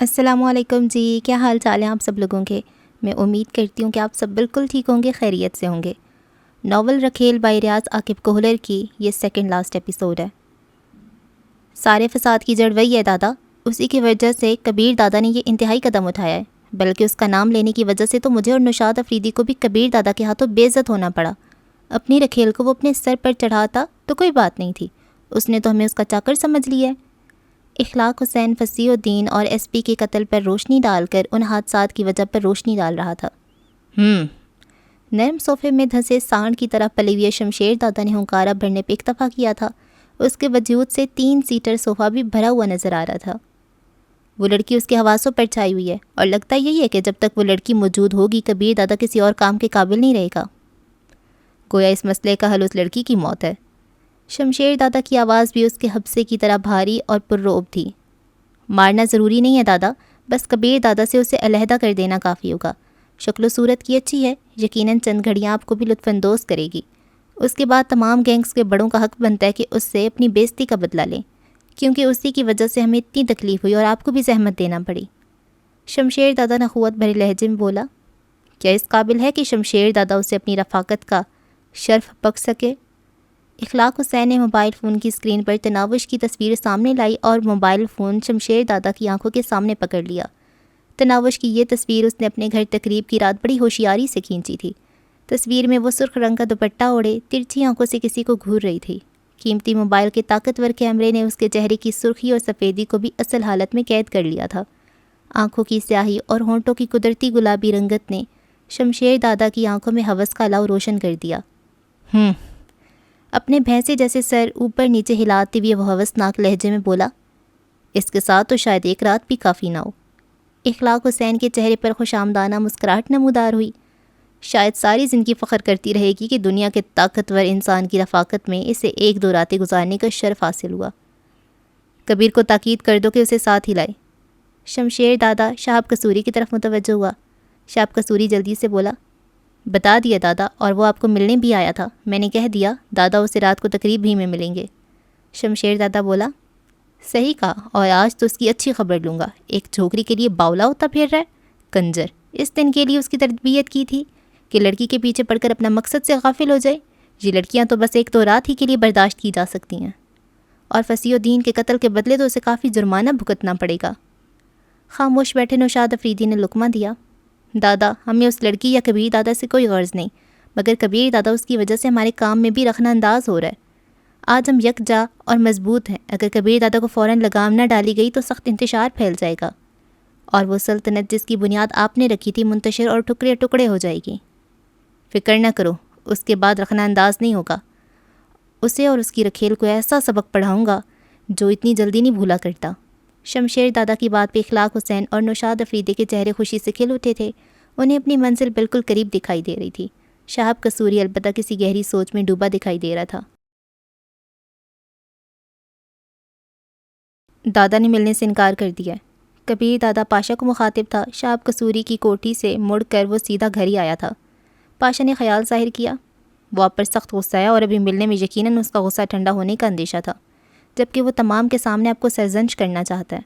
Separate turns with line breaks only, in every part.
السلام علیکم جی، کیا حال چال ہیں آپ سب لوگوں کے؟ میں امید کرتی ہوں کہ آپ سب بالکل ٹھیک ہوں گے، خیریت سے ہوں گے۔ ناول رکھیل بائی ریاض عاقب کوہلر کی یہ سیکنڈ لاسٹ ایپیسوڈ ہے۔ سارے فساد کی جڑ وہی ہے دادا، اسی کی وجہ سے کبیر دادا نے یہ انتہائی قدم اٹھایا ہے، بلکہ اس کا نام لینے کی وجہ سے تو مجھے اور نوشاد افریدی کو بھی کبیر دادا کے ہاتھوں بے عزت ہونا پڑا۔ اپنی رکھیل کو وہ اپنے سر پر چڑھاتا تو کوئی بات نہیں تھی، اس نے تو ہمیں اس کا چاکر سمجھ لیا ہے۔ اخلاق حسین فصیح الدین اور ایس پی کے قتل پر روشنی ڈال کر ان حادثات کی وجہ پر روشنی ڈال رہا تھا۔ نرم صوفے میں دھنسے سانڈ کی طرح پلی ہوئے شمشیر دادا نے ہنکارا بھرنے پہ اکتفا کیا تھا۔ اس کے وجود سے 3 سیٹر صوفہ بھی بھرا ہوا نظر آ رہا تھا۔ وہ لڑکی اس کے حواسوں پر چھائی ہوئی ہے، اور لگتا یہی ہے کہ جب تک وہ لڑکی موجود ہوگی کبیر دادا کسی اور کام کے قابل نہیں رہے گا۔ گویا اس مسئلے کا حل اس لڑکی کی موت ہے۔ شمشیر دادا کی آواز بھی اس کے حبسے کی طرح بھاری اور پررعب تھی۔ مارنا ضروری نہیں ہے دادا، بس کبیر دادا سے اسے علیحدہ کر دینا کافی ہوگا۔ شکل و صورت کی اچھی ہے، یقیناً چند گھڑیاں آپ کو بھی لطف اندوز کرے گی۔ اس کے بعد تمام گینگز کے بڑوں کا حق بنتا ہے کہ اس سے اپنی بے عزتی کا بدلہ لیں، کیونکہ اسی کی وجہ سے ہمیں اتنی تکلیف ہوئی اور آپ کو بھی زحمت دینا پڑی۔ شمشیر دادا نخوت بھرے لہجے میں بولا، کیا اس قابل ہے کہ شمشیر دادا اسے اپنی رفاقت کا شرف بخش سکے؟ اخلاق حسین نے موبائل فون کی اسکرین پر تناوش کی تصویر سامنے لائی اور موبائل فون شمشیر دادا کی آنکھوں کے سامنے پکڑ لیا۔ تناوش کی یہ تصویر اس نے اپنے گھر تقریب کی رات بڑی ہوشیاری سے کھینچی تھی۔ تصویر میں وہ سرخ رنگ کا دوپٹہ اوڑھے ترچھی آنکھوں سے کسی کو گھور رہی تھی۔ قیمتی موبائل کے طاقتور کیمرے نے اس کے چہرے کی سرخی اور سفیدی کو بھی اصل حالت میں قید کر لیا تھا۔ آنکھوں کی سیاہی اور ہونٹوں کی قدرتی گلابی رنگت نے شمشیر دادا کی آنکھوں میں ہوس کا الاؤ روشن کر دیا۔ اپنے بھینسے جیسے سر اوپر نیچے ہلاتے ہوئے وہ ہوسناک لہجے میں بولا، اس کے ساتھ تو شاید ایک رات بھی کافی نہ ہو۔ اخلاق حسین کے چہرے پر خوش آمدانہ مسکراہٹ نمودار ہوئی۔ شاید ساری زندگی فخر کرتی رہے گی کہ دنیا کے طاقتور انسان کی رفاقت میں اسے 1-2 راتیں گزارنے کا شرف حاصل ہوا۔ کبیر کو تاکید کر دو کہ اسے ساتھ ہی لائے۔ شمشیر دادا شہاب قصوری کی طرف متوجہ ہوا۔ شہاب قصوری جلدی سے بولا، بتا دیا دادا، اور وہ آپ کو ملنے بھی آیا تھا، میں نے کہہ دیا دادا اسے رات کو تقریب ہی میں ملیں گے۔ شمشیر دادا بولا، صحیح کہا، اور آج تو اس کی اچھی خبر لوں گا۔ ایک چھوکری کے لیے باولا ہوتا پھر رہا ہے، کنجر۔ اس دن کے لیے اس کی تربیت کی تھی کہ لڑکی کے پیچھے پڑ کر اپنا مقصد سے غافل ہو جائے۔ یہ لڑکیاں تو بس 1-2 رات ہی کے لیے برداشت کی جا سکتی ہیں، اور فصیح الدین کے قتل کے بدلے تو اسے کافی جرمانہ بھگتنا پڑے گا۔ خاموش بیٹھے نوشاد افریدی نے لقمہ دیا، دادا ہمیں اس لڑکی یا کبیر دادا سے کوئی غرض نہیں، مگر کبیر دادا اس کی وجہ سے ہمارے کام میں بھی رخنہ انداز ہو رہا ہے۔ آج ہم یکجا اور مضبوط ہیں، اگر کبیر دادا کو فوراً لگام نہ ڈالی گئی تو سخت انتشار پھیل جائے گا، اور وہ سلطنت جس کی بنیاد آپ نے رکھی تھی منتشر اور ٹکڑے ٹکڑے ہو جائے گی۔ فکر نہ کرو، اس کے بعد رخنہ انداز نہیں ہوگا۔ اسے اور اس کی رکھیل کو ایسا سبق پڑھاؤں گا جو اتنی جلدی نہیں بھولا کرتا۔ شمشیر دادا کی بات پہ اخلاق حسین اور نوشاد افریدی کے چہرے خوشی سے کھل اٹھے تھے۔ انہیں اپنی منزل بالکل قریب دکھائی دے رہی تھی۔ شہاب قصوری البتہ کسی گہری سوچ میں ڈوبا دکھائی دے رہا تھا۔ دادا نے ملنے سے انکار کر دیا ہے۔ کبیر دادا پاشا کو مخاطب تھا۔ شہاب قصوری کی کوٹھی سے مڑ کر وہ سیدھا گھر ہی آیا تھا۔ پاشا نے خیال ظاہر کیا، وہ آپ پر سخت غصہ ہے، اور ابھی ملنے میں یقیناً اس کا غصہ ٹھنڈا ہونے کا اندیشہ تھا، جبکہ وہ تمام کے سامنے آپ کو سرزنش کرنا چاہتا ہے۔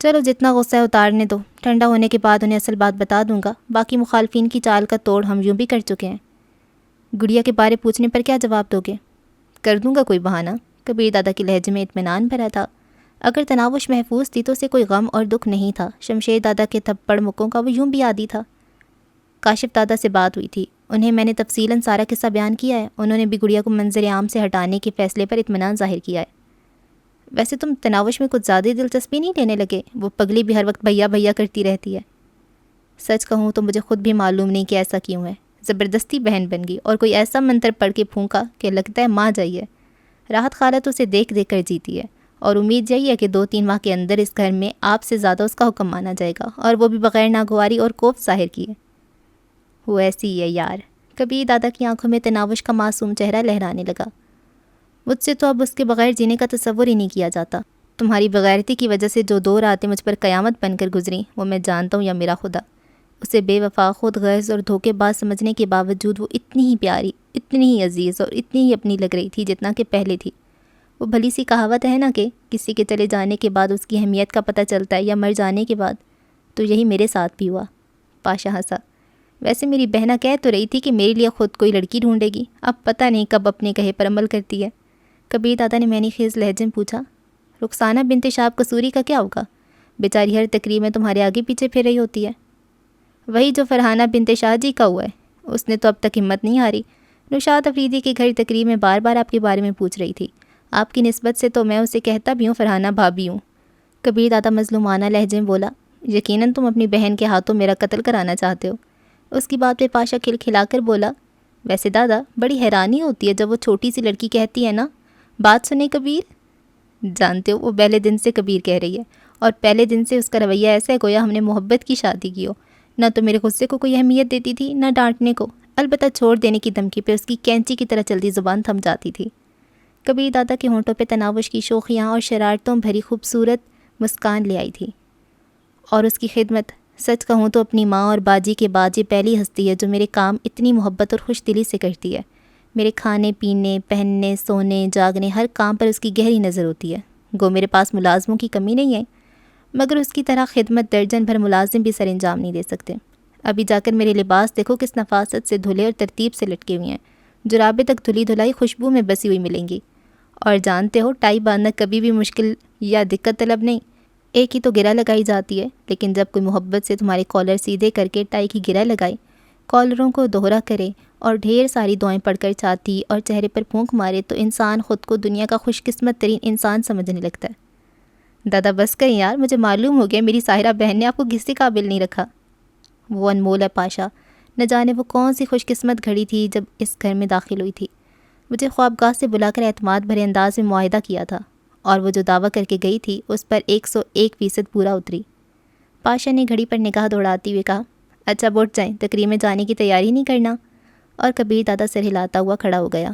چلو جتنا غصہ ہے اتارنے دو، ٹھنڈا ہونے کے بعد انہیں اصل بات بتا دوں گا۔ باقی مخالفین کی چال کا توڑ ہم یوں بھی کر چکے ہیں۔ گڑیا کے بارے پوچھنے پر کیا جواب دو گے؟ کر دوں گا کوئی بہانہ۔ کبیر دادا کے لہجے میں اطمینان بھرا تھا۔ اگر تناوش محفوظ تھی تو اسے کوئی غم اور دکھ نہیں تھا۔ شمشیر دادا کے تھپڑ مکوں کا وہ یوں بھی عادی تھا۔ کاشف دادا سے بات ہوئی تھی، انہیں میں نے تفصیلاً سارا قصہ بیان کیا ہے۔ انہوں نے بھی گڑیا کو منظر عام سے ہٹانے کے فیصلے پر اطمینان ظاہر کیا ہے۔ ویسے تم تناوش میں کچھ زیادہ دلچسپی نہیں لینے لگے؟ وہ پگلی بھی ہر وقت بھیا بھیا کرتی رہتی ہے۔ سچ کہوں تو مجھے خود بھی معلوم نہیں کہ ایسا کیوں ہے۔ زبردستی بہن بن گئی اور کوئی ایسا منتر پڑھ کے پھونکا کہ لگتا ہے ماں جائیے۔ راحت خالہ تو اسے دیکھ دیکھ کر جیتی ہے، اور امید یہی ہے کہ 2-3 ماہ کے اندر اس گھر میں آپ سے زیادہ اس کا حکم مانا جائے گا، اور وہ بھی بغیر ناگواری اور کوف ظاہر کیے۔ وہ ایسی ہی ہے یار۔ کبیر دادا کی آنکھوں میں تناوش کا معصوم چہرہ لہرانے لگا۔ مجھ سے تو اب اس کے بغیر جینے کا تصور ہی نہیں کیا جاتا۔ تمہاری بغیرتی کی وجہ سے جو 2 راتیں مجھ پر قیامت بن کر گزریں، وہ میں جانتا ہوں یا میرا خدا۔ اسے بے وفا، خود غرض اور دھوکے باز سمجھنے کے باوجود وہ اتنی ہی پیاری، اتنی ہی عزیز اور اتنی ہی اپنی لگ رہی تھی جتنا کہ پہلے تھی۔ وہ بھلی سی کہاوت ہے نا کہ کسی کے چلے جانے کے بعد اس کی اہمیت کا پتہ چلتا ہے یا مر جانے کے بعد، تو یہی میرے ساتھ بھی ہوا۔ پاشا ہنسا۔ ویسے میری بہنا کہہ تو رہی تھی کہ میرے لیے خود کوئی لڑکی ڈھونڈے گی، اب پتہ نہیں کب اپنے کہے پر عمل کرتی ہے۔ کبیر دادا نے معنی خیز لہجے میں پوچھا، رخسانہ بنت شہاب قصوری کا کیا ہوگا؟ بیچاری ہر تقریب میں تمہارے آگے پیچھے پھر رہی ہوتی ہے۔ وہی جو فرحانہ بنت شاہ جی کا ہوا ہے، اس نے تو اب تک ہمت نہیں ہاری۔ نشاط افریدی کے گھر تقریب میں بار بار آپ کے بارے میں پوچھ رہی تھی۔ آپ کی نسبت سے تو میں اسے کہتا بھی ہوں فرحانہ بھابھی ہوں۔ کبیر دادا مظلومانہ لہجے میں بولا، یقیناً تم اپنی بہن کے ہاتھوں میرا قتل کرانا چاہتے ہو۔ اس کی بات پہ پاشا کھلکھلا کر بولا، ویسے دادا بڑی حیرانی ہوتی ہے جب وہ چھوٹی سی لڑکی کہتی ہے نا، بات سنیں کبیر۔ جانتے ہو وہ پہلے دن سے کبیر کہہ رہی ہے، اور پہلے دن سے اس کا رویہ ایسا ہے گویا ہم نے محبت کی شادی کی ہو۔ نہ تو میرے غصے کو کوئی اہمیت دیتی تھی، نہ ڈانٹنے کو، البتہ چھوڑ دینے کی دھمکی پہ اس کی کینچی کی طرح چلتی زبان تھم جاتی تھی۔ کبیر دادا کے ہونٹوں پہ تناوش کی شوخیاں اور شرارتوں بھری خوبصورت مسکان لے آئی تھی، اور اس کی خدمت، سچ کہوں تو اپنی ماں اور باجی کے بعد یہ پہلی ہستی ہے جو میرے کام اتنی محبت اور خوش دلی سے کرتی ہے۔ میرے کھانے پینے، پہننے، سونے، جاگنے، ہر کام پر اس کی گہری نظر ہوتی ہے۔ گو میرے پاس ملازموں کی کمی نہیں ہے، مگر اس کی طرح خدمت درجن بھر ملازم بھی سر انجام نہیں دے سکتے۔ ابھی جا کر میرے لباس دیکھو کس نفاست سے دھلے اور ترتیب سے لٹکے ہوئے ہیں، جرابیں تک دھلی دھلائی خوشبو میں بسی ہوئی ملیں گی۔ اور جانتے ہو ٹائی باندھنا کبھی بھی مشکل یا دقت طلب نہیں، ایک ہی تو گرہ لگائی جاتی ہے، لیکن جب کوئی محبت سے تمہارے کالر سیدھے کر کے ٹائی کی گرہ لگائے، کالروں کو دوہرا کرے اور ڈھیر ساری دعائیں پڑھ کر چھاتی اور چہرے پر پھونک مارے، تو انسان خود کو دنیا کا خوش قسمت ترین انسان سمجھنے لگتا ہے۔ دادا بس کریں یار، مجھے معلوم ہو گیا میری ساحرہ بہن نے آپ کو کسی قابل نہیں رکھا۔ وہ انمول ہے پاشا، نہ جانے وہ کون سی خوش قسمت گھڑی تھی جب اس گھر میں داخل ہوئی تھی۔ مجھے خوابگاہ سے بلا کر اعتماد بھرے انداز میں معاہدہ کیا تھا، اور وہ جو دعویٰ کر کے گئی تھی اس پر 101% پورا اتری۔ پاشا نے گھڑی پر نگاہ دوڑاتے ہوئے کہا، اچھا اب اٹھ جائیں، تقریب میں جانے کی تیاری نہیں کرنا؟ اور کبیر دادا سر ہلاتا ہوا کھڑا ہو گیا۔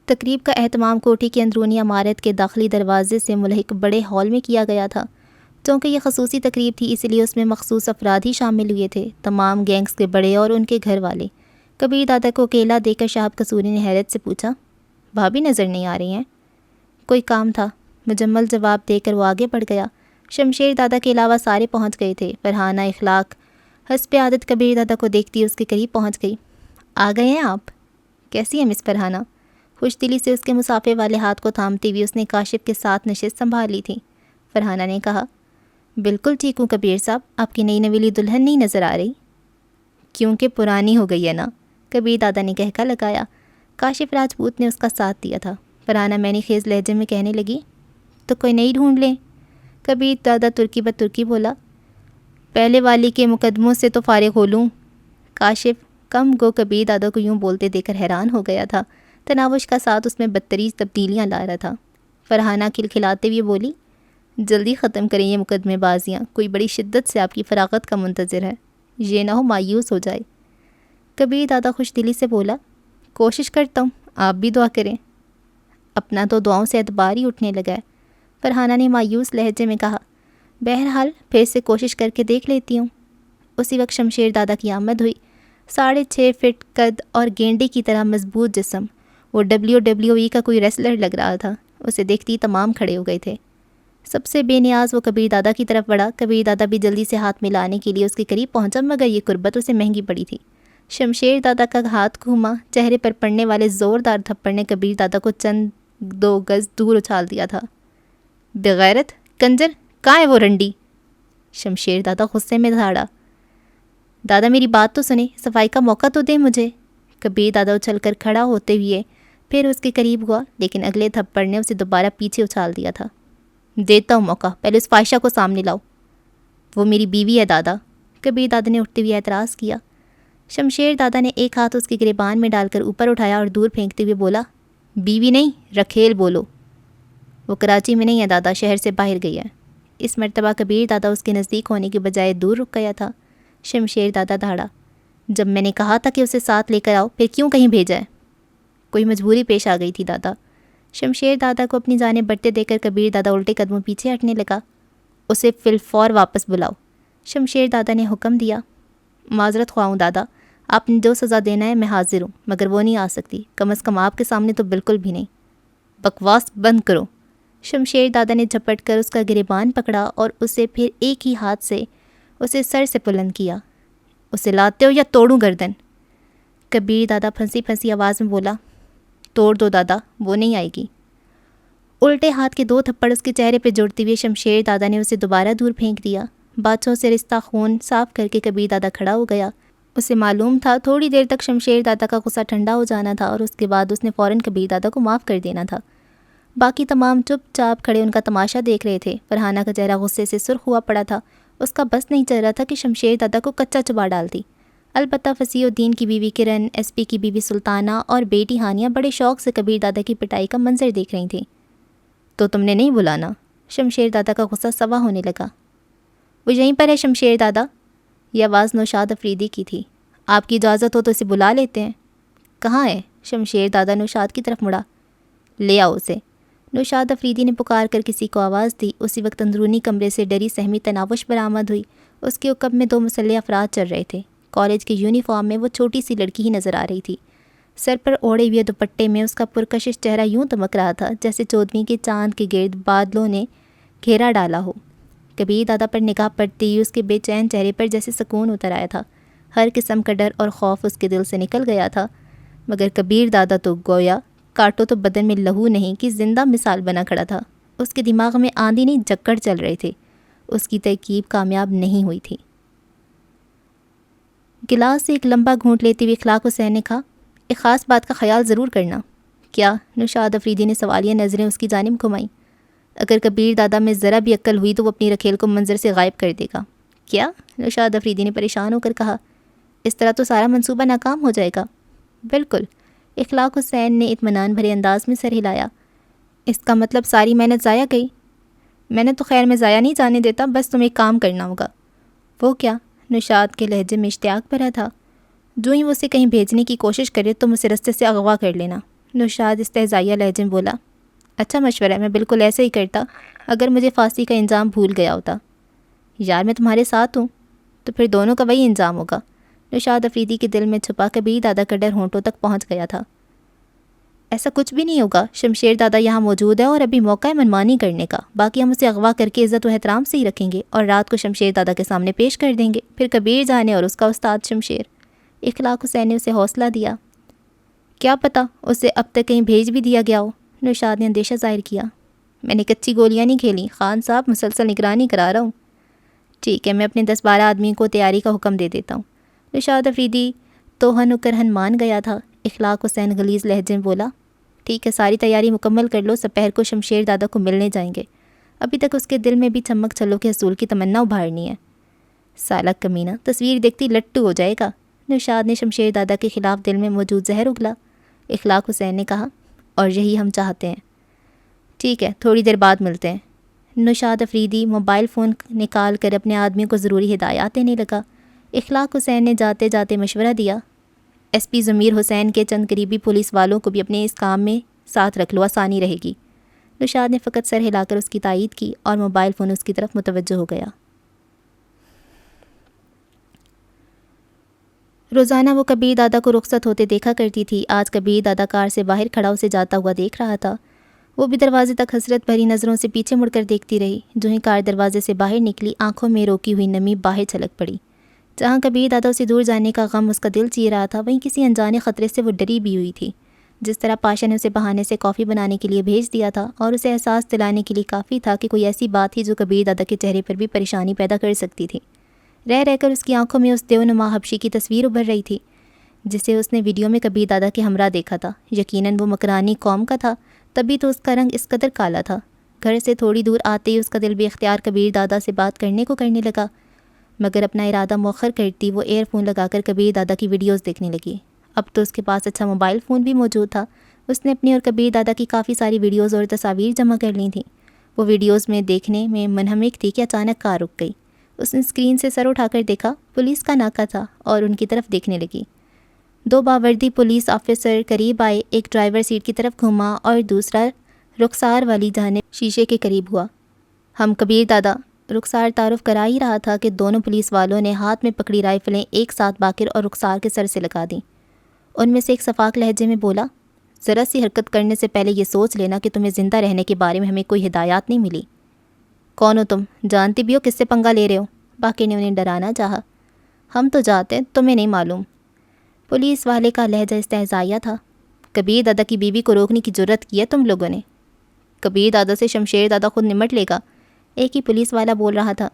تقریب کا اہتمام کوٹھی کی اندرونی عمارت کے داخلی دروازے سے ملحق بڑے ہال میں کیا گیا تھا۔ چونکہ یہ خصوصی تقریب تھی اس لیے اس میں مخصوص افراد ہی شامل ہوئے تھے، تمام گینگز کے بڑے اور ان کے گھر والے۔ کبیر دادا کو اکیلا دیکھ کر شہاب قصوری نے حیرت سے پوچھا، بھابھی نظر نہیں آ رہی ہیں؟ کوئی کام تھا، مجمل جواب دے کر وہ آگے بڑھ گیا۔ شمشیر دادا کے علاوہ سارے پہنچ گئے تھے۔ فرحانہ اخلاق حسب عادت کبیر دادا کو دیکھتی اس کے قریب پہنچ گئی۔ آ گئے ہیں آپ؟ کیسی ہیں مس فرحانہ؟ خوش دلی سے اس کے مسافے والے ہاتھ کو تھامتے ہوئے اس نے کاشف کے ساتھ نشست سنبھال لی تھی۔ فرحانہ نے کہا، بالکل ٹھیک ہوں کبیر صاحب، آپ کی نئی نویلی دلہن نہیں نظر آ رہی؟ کیونکہ پرانی ہو گئی ہے نا، کبیر دادا نے کہکا لگایا۔ کاشف راجپوت نے اس کا ساتھ دیا تھا۔ فرحانہ معنی خیز لہجے میں کہنے لگی، تو کوئی نئی ڈھونڈ لیں۔ کبیر دادا ترکی بد ترکی بولا، پہلے والی کے مقدموں سے تو فارغ ہو لوں۔ کاشف کم گو کبیر دادا کو یوں بولتے دیکھ کر حیران ہو گیا تھا، تناوش کا ساتھ اس میں بدتریز تبدیلیاں لا رہا تھا۔ فرحانہ کھلکھلاتے ہوئے بولی، جلدی ختم کریں یہ مقدمے بازیاں، کوئی بڑی شدت سے آپ کی فراغت کا منتظر ہے، یہ نہ ہو مایوس ہو جائے۔ کبیر دادا خوش دلی سے بولا، کوشش کرتا ہوں، آپ بھی دعا کریں۔ اپنا تو دعاؤں سے اعتبار ہی اٹھنے لگا ہے۔ فرحانہ نے مایوس لہجے میں کہا، بہرحال پھر سے کوشش کر کے دیکھ لیتی ہوں۔ اسی وقت شمشیر دادا کی آمد ہوئی۔ 6.5 فٹ قد اور گینڈے کی طرح مضبوط جسم، وہ WWE کا کوئی ریسلر لگ رہا تھا۔ اسے دیکھتی تمام کھڑے ہو گئے تھے۔ سب سے بے نیاز وہ کبیر دادا کی طرف بڑھا۔ کبیر دادا بھی جلدی سے ہاتھ ملانے کے لیے اس کے قریب پہنچا، مگر یہ قربت اسے مہنگی پڑی تھی۔ شمشیر دادا کا ہاتھ گھوما، چہرے پر پڑنے والے زوردار تھپڑ نے کبیر دادا کو چند 2 گز دور اچھال دیا تھا۔ بغیرت کنجر، کہاں ہے وہ رنڈی؟ شمشیر دادا غصے میں دھاڑا۔ دادا میری بات تو سنیں، صفائی کا موقع تو دیں مجھے۔ کبیر دادا اچھل کر کھڑا ہوتے ہوئے پھر اس کے قریب ہوا، لیکن اگلے تھپڑ نے اسے دوبارہ پیچھے اچھال دیا تھا۔ دیتا ہوں موقع، پہلے اس فاحشہ کو سامنے لاؤ۔ وہ میری بیوی ہے دادا، کبیر دادا نے اٹھتے ہوئے اعتراض کیا۔ شمشیر دادا نے ایک ہاتھ اس کے گریبان میں ڈال کر اوپر اٹھایا اور دور پھینکتے ہوئے بولا، بیوی نہیں رکھیل بولو۔ وہ کراچی میں نہیں ہے دادا، شہر سے باہر گئی ہے۔ اس مرتبہ کبیر دادا اس کے نزدیک ہونے کے بجائے دور رک گیا تھا۔ شمشیر دادا دھاڑا، جب میں نے کہا تھا کہ اسے ساتھ لے کر آؤ، پھر کیوں کہیں بھیجا ہے؟ کوئی مجبوری پیش آ گئی تھی دادا۔ شمشیر دادا کو اپنی جانب بڑھتے دیکھ کر کبیر دادا الٹے قدموں پیچھے ہٹنے لگا۔ اسے فی الفور واپس بلاؤ، شمشیر دادا نے حکم دیا۔ معذرت خواہ ہوں دادا، آپ نے جو سزا دینا ہے میں حاضر ہوں، مگر وہ نہیں آ سکتی، کم از کم آپ کے سامنے تو بالکل بھی نہیں۔ بکواس بند کرو۔ شمشیر دادا نے جھپٹ کر اس کا گریبان پکڑا اور اسے پھر ایک ہی ہاتھ سے اسے سر سے بلند کیا۔ اسے لاتے ہو یا توڑوں گردن؟ کبیر دادا پھنسی پھنسی آواز میں بولا۔ توڑ دو دادا، وہ نہیں آئے گی۔ الٹے ہاتھ کے 2 تھپڑ اس کے چہرے پہ جڑتے ہوئے شمشیر دادا نے اسے دوبارہ دور پھینک دیا۔ باتوں سے رشتہ خون صاف کر کے کبیر دادا کھڑا ہو گیا۔ اسے معلوم تھا تھوڑی دیر تک شمشیر دادا کا غصہ ٹھنڈا ہو جانا تھا اور اس کے بعد اس نے فوراً کبیر دادا کو معاف کر دینا تھا۔ باقی تمام چپ چاپ کھڑے ان کا تماشا دیکھ رہے تھے۔ فرحانہ کا چہرہ غصے سے سرخ ہوا پڑا تھا۔ اس کا بس نہیں چل رہا تھا کہ شمشیر دادا کو کچا چبا ڈالتی۔ البتہ فصیح الدین کی بیوی کرن، ایس پی کی بیوی سلطانہ اور بیٹی ہانیہ بڑے شوق سے کبیر دادا کی پٹائی کا منظر دیکھ رہی تھیں۔ تو تم نے نہیں بلانا؟ شمشیر دادا کا غصہ سوا ہونے لگا۔ وہ یہیں پر ہے شمشیر دادا؟ یہ آواز نوشاد افریدی کی تھی۔ آپ کی اجازت ہو تو اسے بلا لیتے ہیں۔ کہاں ہے؟ شمشیر دادا نوشاد کی طرف مڑا۔ لے آؤ اسے، نوشاد افریدی نے پکار کر کسی کو آواز دی۔ اسی وقت اندرونی کمرے سے ڈری سہمی تناوش برآمد ہوئی۔ اس کے عقب میں 2 مسلح افراد چل رہے تھے۔ کالج کے یونیفارم میں وہ چھوٹی سی لڑکی ہی نظر آ رہی تھی۔ سر پر اوڑھے ہوئے دوپٹے میں اس کا پرکشش چہرہ یوں دمک رہا تھا جیسے 14ویں کے چاند کے گرد بادلوں نے گھیرا ڈالا ہو۔ کبیر دادا پر نگاہ پڑتی ہی اس کے بے چین چہرے پر جیسے سکون اتر آیا تھا۔ ہر قسم کا ڈر اور خوف اس کے دل سے نکل گیا تھا، مگر کبیر دادا تو گویا کاٹو تو بدن میں لہو نہیں کہ زندہ مثال بنا کھڑا تھا۔ اس کے دماغ میں آندھی نہیں جکڑ چل رہے تھے۔ اس کی ترکیب کامیاب نہیں ہوئی تھی۔ گلاس سے ایک لمبا گھونٹ لیتے ہوئے اخلاق حسین نے کہا، ایک خاص بات کا خیال ضرور کرنا۔ کیا؟ نوشاد افریدی نے سوالیہ نظریں اس کی جانب گھمائیں۔ اگر کبیر دادا میں ذرا بھی عقل ہوئی تو وہ اپنی رکھیل کو منظر سے غائب کر دے گا۔ کیا؟ نوشاد افریدی نے پریشان ہو کر کہا۔ اس طرح تو سارا منصوبہ ناکام ہو جائے گا۔ بالکل، اخلاق حسین نے اطمینان بھرے انداز میں سر ہلایا۔ اس کا مطلب ساری محنت ضائع گئی؟ میں تو خیر میں ضائع نہیں جانے دیتا، بس تمہیں ایک کام کرنا ہوگا۔ وہ کیا؟ نوشاد کے لہجے میں اشتیاق بھرا تھا۔ جو ہی وہ اسے کہیں بھیجنے کی کوشش کرے تو اسے رستے سے اغوا کر لینا۔ نوشاد استہزائیہ لہجے میں بولا۔ اچھا مشورہ ہے، میں بالکل ایسے ہی کرتا اگر مجھے پھانسی کا انجام بھول گیا ہوتا۔ یار میں تمہارے ساتھ ہوں، تو پھر دونوں کا وہی انجام ہوگا۔ نوشاد افریدی کے دل میں چھپا کبیر دادا کا ڈر ہونٹوں تک پہنچ گیا تھا۔ ایسا کچھ بھی نہیں ہوگا، شمشیر دادا یہاں موجود ہے اور ابھی موقع ہے منمانی کرنے کا۔ باقی ہم اسے اغوا کر کے عزت و احترام سے ہی رکھیں گے اور رات کو شمشیر دادا کے سامنے پیش کر دیں گے، پھر کبیر جانے اور اس کا استاد شمشیر۔ اخلاق حسین نے اسے حوصلہ دیا۔ کیا پتہ اسے اب تک کہیں بھیج بھی دیا گیا ہو؟ نوشاد نے اندیشہ ظاہر کیا۔ میں نے کچی گولیاں نہیں کھیلی، خان صاحب مسلسل نگرانی کرا رہا ہوں۔ ٹھیک ہے، میں اپنے 10-12 آدمیوں کو تیاری کا حکم دے دیتا ہوں۔ نوشاد افریدی توہن و کرہن مان گیا تھا۔ اخلاق حسین غلیظ لہجے میں بولا، ٹھیک ہے، ساری تیاری مکمل کر لو، سپہر کو شمشیر دادا کو ملنے جائیں گے۔ ابھی تک اس کے دل میں بھی چمک چھلوں کے حصول کی تمنا ابھارنی ہے۔ سالہ کمینہ، تصویر دیکھتی لٹو ہو جائے گا۔ نوشاد نے شمشیر دادا کے خلاف دل میں موجود زہر اگلا۔ اخلاق حسین نے کہا، اور یہی ہم چاہتے ہیں۔ ٹھیک ہے، تھوڑی دیر بعد ملتے ہیں۔ نوشاد افریدی موبائل فون نکال کر اپنے آدمیوں کو ضروری ہدایات دینے لگا۔ اخلاق حسین نے جاتے جاتے مشورہ دیا، ایس پی ضمیر حسین کے چند قریبی پولیس والوں کو بھی اپنے اس کام میں ساتھ رکھ لو، آسانی رہے گی۔ نوشاد نے فقط سر ہلا کر اس کی تائید کی اور موبائل فون اس کی طرف متوجہ ہو گیا۔ روزانہ وہ کبیر دادا کو رخصت ہوتے دیکھا کرتی تھی۔ آج کبیر دادا کار سے باہر کھڑا اسے جاتا ہوا دیکھ رہا تھا۔ وہ بھی دروازے تک حسرت بھری نظروں سے پیچھے مڑ کر دیکھتی رہی۔ جو ہی کار دروازے سے باہر نکلی، آنکھوں میں روکی ہوئی نمی باہر چھلک پڑی۔ جہاں کبیر دادا اسے دور جانے کا غم اس کا دل چیر رہا تھا، وہیں کسی انجانے خطرے سے وہ ڈری بھی ہوئی تھی۔ جس طرح پاشا نے اسے بہانے سے کافی بنانے کے لیے بھیج دیا تھا اور اسے احساس دلانے کے لیے کافی تھا کہ کوئی ایسی بات تھی جو کبیر دادا کے چہرے پر بھی پریشانی پیدا کر سکتی تھی۔ رہ رہ کر اس کی آنکھوں میں اس دیونما حبشی کی تصویر ابھر رہی تھی جسے اس نے ویڈیو میں کبیر دادا کے ہمراہ دیکھا تھا۔ یقیناً وہ مکرانی قوم کا تھا، تبھی تو اس کا رنگ اس قدر کالا تھا۔ گھر سے تھوڑی دور آتے ہی اس کا دل بے اختیار کبیر دادا سے بات کرنے کو کرنے لگا، مگر اپنا ارادہ مؤخر کرتی وہ ایئر فون لگا کر کبیر دادا کی ویڈیوز دیکھنے لگی۔ اب تو اس کے پاس اچھا موبائل فون بھی موجود تھا۔ اس نے اپنی اور کبیر دادا کی کافی ساری ویڈیوز اور تصاویر جمع کر لی تھیں۔ وہ ویڈیوز میں دیکھنے میں منہمک تھی کہ اچانک کار رک گئی۔ اس نے اسکرین سے سر اٹھا کر دیکھا، پولیس کا ناکہ تھا اور ان کی طرف دیکھنے لگی۔ 2 باوردی پولیس آفیسر قریب آئے، ایک ڈرائیور سیٹ کی طرف گھوما اور دوسرا رخسار والی جانب شیشے کے قریب ہوا۔ ہم کبیر دادا، رخسار تعارف کرا ہی رہا تھا کہ دونوں پولیس والوں نے ہاتھ میں پکڑی رائفلیں ایک ساتھ باقر اور رخسار کے سر سے لگا دیں۔ ان میں سے ایک صفاق لہجے میں بولا، ذرا سی حرکت کرنے سے پہلے یہ سوچ لینا کہ تمہیں زندہ رہنے کے بارے میں ہمیں کوئی ہدایات نہیں ملی۔ کون ہو تم؟ جانتی بھی ہو کس سے پنگا لے رہے ہو؟ باقر نے انہیں ڈرانا چاہا۔ ہم تو جاتے، تمہیں نہیں معلوم۔ پولیس والے کا لہجہ استہزائیہ تھا۔ کبیر دادا کی بیوی کو روکنے کی جرت کی ہے تم لوگوں نے؟ کبیر دادا سے شمشیر دادا خود نمٹ لے گا، ایک ہی پولیس والا بول رہا تھا۔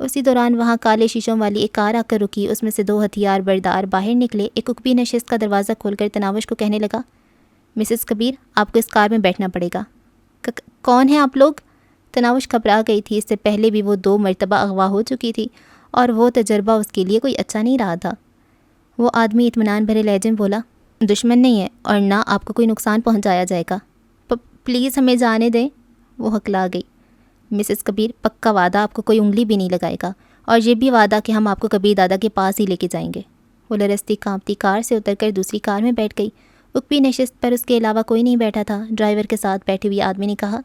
اسی دوران وہاں کالے شیشوں والی ایک کار آ کر رکی، اس میں سے 2 ہتھیار بردار باہر نکلے۔ ایک اکبی نشست کا دروازہ کھول کر تناوش کو کہنے لگا، مسز کبیر، آپ کو اس کار میں بیٹھنا پڑے گا۔ کون ہیں آپ لوگ؟ تناوش گھبرا گئی تھی، اس سے پہلے بھی وہ 2 مرتبہ اغوا ہو چکی تھی اور وہ تجربہ اس کے لیے کوئی اچھا نہیں رہا تھا۔ وہ آدمی اطمینان بھرے لہجے میں بولا، دشمن نہیں ہے اور نہ آپ کو کوئی نقصان پہنچایا جائے گا، پلیز ہمیں جانے دیں۔ وہ ہکلا گئی۔ مسز کبیر، پکا وعدہ آپ کو کوئی انگلی بھی نہیں لگائے گا، اور یہ بھی وعدہ کہ ہم آپ کو کبیر دادا کے پاس ہی لے کے جائیں گے۔ وہ لرزتی کانپتی کار سے اتر کر دوسری کار میں بیٹھ گئی۔ اکبی نشست پر اس کے علاوہ کوئی نہیں بیٹھا تھا۔ ڈرائیور کے ساتھ بیٹھے ہوئے آدمی نے کہا،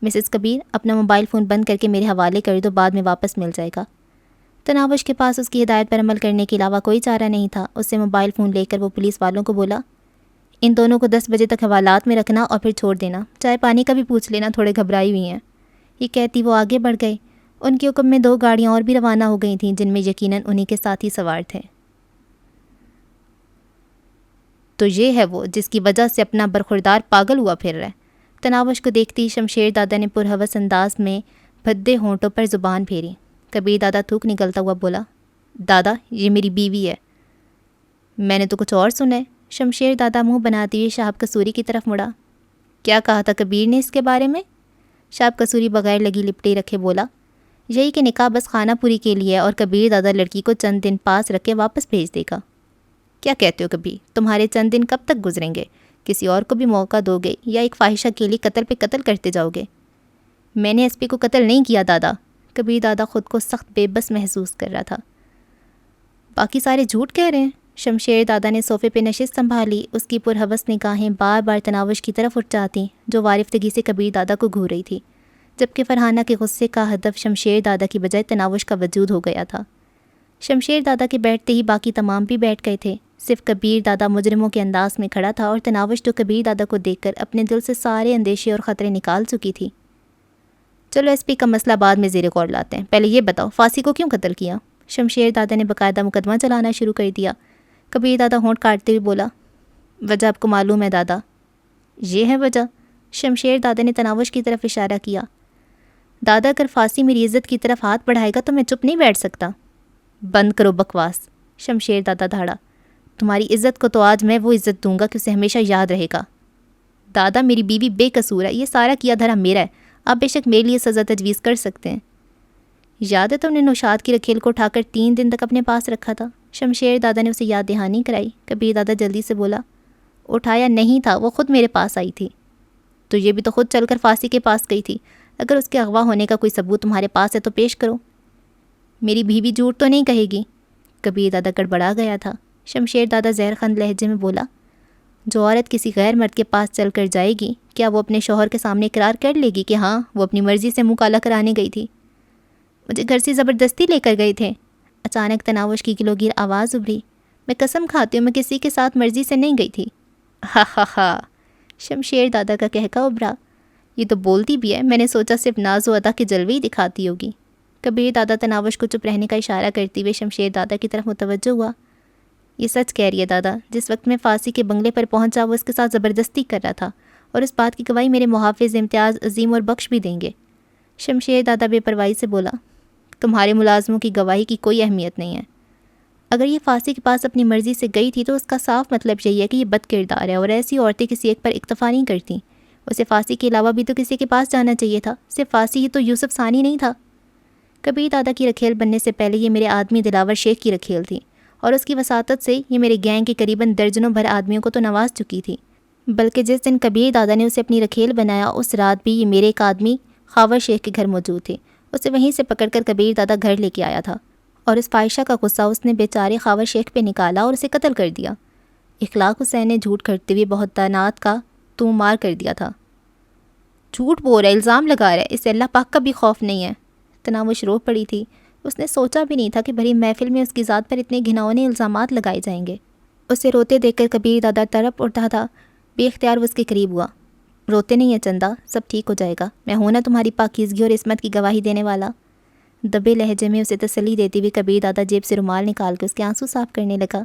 مسز کبیر، اپنا موبائل فون بند کر کے میرے حوالے کر دو، بعد میں واپس مل جائے گا۔ تناوش کے پاس اس کی ہدایت پر عمل کرنے کے علاوہ کوئی چارہ نہیں تھا۔ اس سے موبائل فون لے کر وہ پولیس والوں کو بولا، ان دونوں کو 10 بجے تک حوالات میں رکھنا اور پھر چھوڑ دینا، چائے پانی کا بھی پوچھ لینا، تھوڑے گھبرائی ہوئی ہیں۔ یہ کہتی وہ آگے بڑھ گئے۔ ان کے حکم میں 2 گاڑیاں اور بھی روانہ ہو گئی تھیں، جن میں یقیناً انہی کے ساتھی سوار تھے۔ تو یہ ہے وہ جس کی وجہ سے اپنا برخوردار پاگل ہوا پھر رہا ہے۔ تناوش کو دیکھتی شمشیر دادا نے پرہوس انداز میں بھدے ہونٹوں پر زبان پھیری۔ کبیر دادا تھوک نکلتا ہوا بولا، دادا یہ میری بیوی ہے۔ میں نے تو کچھ اور سنا ہے۔ شمشیر دادا منہ بناتے ہوئے شہاب قصوری کی طرف مڑا۔ کیا کہا تھا کبیر نے اس کے بارے میں؟ شہاب قصوری بغیر لگی لپٹے رکھے بولا، یہی کہ نکاح بس خانہ پوری کے لیے اور کبیر دادا لڑکی کو چند دن پاس رکھ کے واپس بھیج دے گا۔ کیا کہتے ہو کبیر؟ تمہارے چند دن کب تک گزریں گے؟ کسی اور کو بھی موقع دو گے یا ایک فاحشہ کے لیے قتل پہ قتل کرتے جاؤ گے؟ میں نے ایس پی کو قتل نہیں کیا دادا۔ کبیر دادا خود کو سخت بے بس محسوس کر رہا تھا۔ باقی سارے جھوٹ کہہ رہے ہیں۔ شمشیر دادا نے صوفے پہ نشست سنبھالی۔ اس کی پرہوس نگاہیں بار بار تناوش کی طرف اٹھ جاتیں، جو وارفتگی سے کبیر دادا کو گھور رہی تھی، جبکہ فرحانہ کے غصے کا ہدف شمشیر دادا کی بجائے تناوش کا وجود ہو گیا تھا۔ شمشیر دادا کے بیٹھتے ہی باقی تمام بھی بیٹھ گئے تھے۔ صرف کبیر دادا مجرموں کے انداز میں کھڑا تھا، اور تناوش تو کبیر دادا کو دیکھ کر اپنے دل سے سارے اندیشے اور خطرے نکال چکی تھی۔ چلو ایس پی کا مسئلہ بعد میں زیر غور لاتے ہیں، پہلے یہ بتاؤ فاسی کو کیوں قتل کیا؟ شمشیر دادا نے باقاعدہ مقدمہ چلانا شروع کر دیا۔ کبیر دادا ہونٹ کاٹتے ہوئے بولا، وجہ آپ کو معلوم ہے دادا؟ یہ ہے وجہ؟ شمشیر دادا نے تناوش کی طرف اشارہ کیا۔ دادا اگر فاسی میری عزت کی طرف ہاتھ بڑھائے گا تو میں چپ نہیں بیٹھ سکتا۔ بند کرو بکواس، شمشیر دادا دھاڑا۔ تمہاری عزت کو تو آج میں وہ عزت دوں گا کہ اسے ہمیشہ یاد رہے گا۔ دادا میری بیوی بے قصور ہے، یہ سارا کیا دھرا میرا ہے، آپ بے شک میرے لیے سزا تجویز کر سکتے ہیں۔ یاد ہے تم نے نوشاد کی رکھیل کو اٹھا کر 3 دن تک اپنے پاس رکھا تھا؟ شمشیر دادا نے اسے یاد دہانی کرائی۔ کبیر دادا جلدی سے بولا، اٹھایا نہیں تھا، وہ خود میرے پاس آئی تھی۔ تو یہ بھی تو خود چل کر فاسی کے پاس گئی تھی۔ اگر اس کے اغوا ہونے کا کوئی ثبوت تمہارے پاس ہے تو پیش کرو۔ میری بیوی جھوٹ تو نہیں کہے گی؟ کبیر دادا گڑبڑا گیا تھا۔ شمشیر دادا زہر خند لہجے میں بولا، جو عورت کسی غیر مرد کے پاس چل کر جائے گی، کیا وہ اپنے شوہر کے سامنے اقرار کر لے گی کہ ہاں وہ اپنی مرضی سے منہ کالا کرانے گئی تھی؟ مجھے گھر سے زبردستی لے کر گئے تھے۔ اچانک تناوش کی گلوگیر آواز ابھری، میں قسم کھاتی ہوں میں کسی کے ساتھ مرضی سے نہیں گئی تھی۔ ہا ہا ہا، شمشیر دادا کا کہکا ابھرا، یہ تو بولتی بھی ہے، میں نے سوچا صرف ناز و ادا کے جلوے ہی دکھاتی ہوگی۔ کبیر دادا تناوش کو چپ رہنے کا اشارہ کرتے ہوئے شمشیر دادا کی طرف متوجہ ہوا۔ یہ سچ کہہ رہی ہے دادا، جس وقت میں فاسی کے بنگلے پر پہنچا وہ اس کے ساتھ زبردستی کر رہا تھا، اور اس بات کی گواہی میرے محافظ امتیاز عظیم اور بخش بھی دیں گے۔ شمشیر دادا بے پرواہی سے بولا، تمہارے ملازموں کی گواہی کی کوئی اہمیت نہیں ہے۔ اگر یہ فاسی کے پاس اپنی مرضی سے گئی تھی تو اس کا صاف مطلب یہی ہے کہ یہ بد کردار ہے، اور ایسی عورتیں کسی ایک پر اکتفا نہیں کرتیں۔ اسے فاسی کے علاوہ بھی تو کسی کے پاس جانا چاہیے تھا، صرف فاسی ہی تو یوسف ثانی نہیں تھا۔ کبیر دادا کی رکھیل بننے سے پہلے یہ میرے آدمی دلاور شیخ کی رکھیل تھی، اور اس کی وساطت سے یہ میرے گینگ کے قریباً درجنوں بھر آدمیوں کو تو نواز چکی تھی۔ بلکہ جس دن کبیر دادا نے اسے اپنی رکھیل بنایا، اس رات بھی یہ میرے ایک آدمی خاور شیخ کے گھر موجود تھے۔ اسے وہیں سے پکڑ کر کبیر دادا گھر لے کے آیا تھا، اور اس فاحشہ کا غصہ اس نے بیچارے خاور شیخ پہ نکالا اور اسے قتل کر دیا۔ اخلاق حسین نے جھوٹ کرتے ہوئے بہت تعینات کا تو مار کر دیا تھا۔ جھوٹ بول رہا ہے، الزام لگا رہا ہے، اسے اللہ پاک کا بھی خوف نہیں ہے۔ تناوش رو پڑی تھی. اس نے سوچا بھی نہیں تھا کہ بھری محفل میں اس کی ذات پر اتنے گھناؤنے الزامات لگائے جائیں گے. اسے روتے دیکھ کر کبیر دادا تڑپ اٹھا تھا. بے اختیار وہ اس کے قریب ہوا. روتے نہیں ہے چندا، سب ٹھیک ہو جائے گا. میں ہوں نا تمہاری پاکیزگی اور عصمت کی گواہی دینے والا. دبے لہجے میں اسے تسلی دیتی ہوئی کبیر دادا جیب سے رومال نکال کے اس کے آنسو صاف کرنے لگا.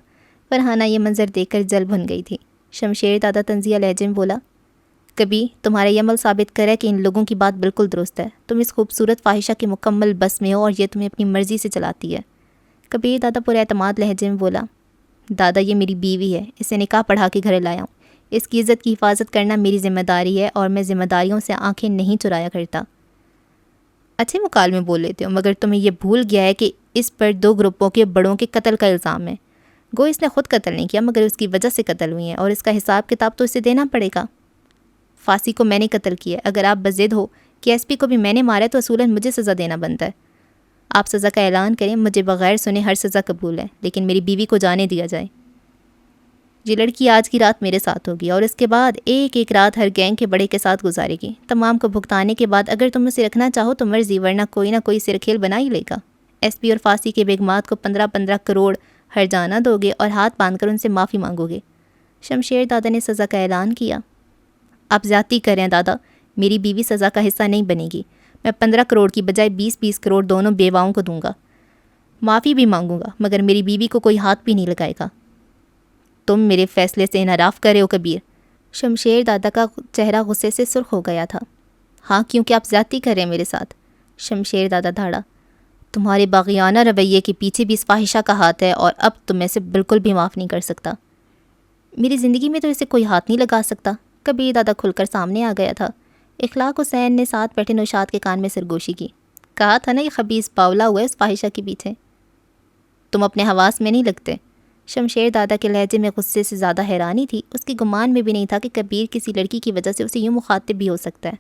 فرحانہ یہ منظر دیکھ کر جل بھن گئی تھی. شمشیر دادا طنزیہ لہجے میں بولا، کبھی تمہارا یہ عمل ثابت کرے کہ ان لوگوں کی بات بالکل درست ہے. تم اس خوبصورت فاحشہ کے مکمل بس میں ہو اور یہ تمہیں اپنی مرضی سے چلاتی ہے. کبیر دادا پر اعتماد لہجے میں بولا، دادا یہ میری بیوی ہے، اسے نکاح پڑھا کے گھر لایا ہوں. اس کی عزت کی حفاظت کرنا میری ذمہ داری ہے اور میں ذمہ داریوں سے آنکھیں نہیں چرایا کرتا. اچھے مکالمے بول لیتے ہو، مگر تمہیں یہ بھول گیا ہے کہ اس پر 2 گروپوں کے بڑوں کے قتل کا الزام ہے. گو اس نے خود قتل نہیں کیا مگر اس کی وجہ سے قتل ہوئی ہیں اور اس کا حساب کتاب تو اسے دینا پڑے گا. پھانسی کو میں نے قتل کیا ہے. اگر آپ بضد ہو کہ ایس پی کو بھی میں نے مارا ہے تو اصولاً مجھے سزا دینا بنتا ہے. آپ سزا کا اعلان کریں، مجھے بغیر سنے ہر سزا قبول ہے، لیکن میری بیوی کو جانے دیا جائے. یہ لڑکی آج کی رات میرے ساتھ ہوگی اور اس کے بعد ایک ایک رات ہر گینگ کے بڑے کے ساتھ گزارے گی. تمام کو بھگتانے کے بعد اگر تم اسے رکھنا چاہو تو مرضی، ورنہ کوئی نہ کوئی سرکھیل بنا ہی لے گا. ایس پی اور پھانسی کے بیگمات کو 15 کروڑ ہرجانہ دو گے اور ہاتھ باندھ کر ان سے معافی مانگو گے. شمشیر دادا نے سزا کا اعلان کیا. آپ زیادتی کر رہے ہیں دادا، میری بیوی سزا کا حصہ نہیں بنے گی. میں 15 کروڑ کی بجائے 20 کروڑ دونوں بیواؤں کو دوں گا. معافی بھی مانگوں گا مگر میری بیوی کو کوئی ہاتھ بھی نہیں لگائے گا. تم میرے فیصلے سے انحراف کر رہے ہو کبیر. شمشیر دادا کا چہرہ غصے سے سرخ ہو گیا تھا. ہاں کیونکہ آپ زیادتی کر رہے ہیں میرے ساتھ. شمشیر دادا دھاڑا. تمہارے باغیانہ رویے کے پیچھے بھی اس فاحشہ کا ہاتھ ہے اور اب تم اسے بالکل بھی معاف نہیں کر سکتا. میری زندگی میں تو اسے کوئی ہاتھ نہیں لگا سکتا. کبیر دادا کھل کر سامنے آ گیا تھا. اخلاق حسین نے ساتھ بیٹھے نوشاد کے کان میں سرگوشی کی. کہا تھا نا یہ خبیث باولا ہوا ہے اس فاحشہ کے پیچھے. تم اپنے حواس میں نہیں لگتے. شمشیر دادا کے لہجے میں غصے سے زیادہ حیرانی تھی. اس کے گمان میں بھی نہیں تھا کہ کبیر کسی لڑکی کی وجہ سے اسے یوں مخاطب بھی ہو سکتا ہے.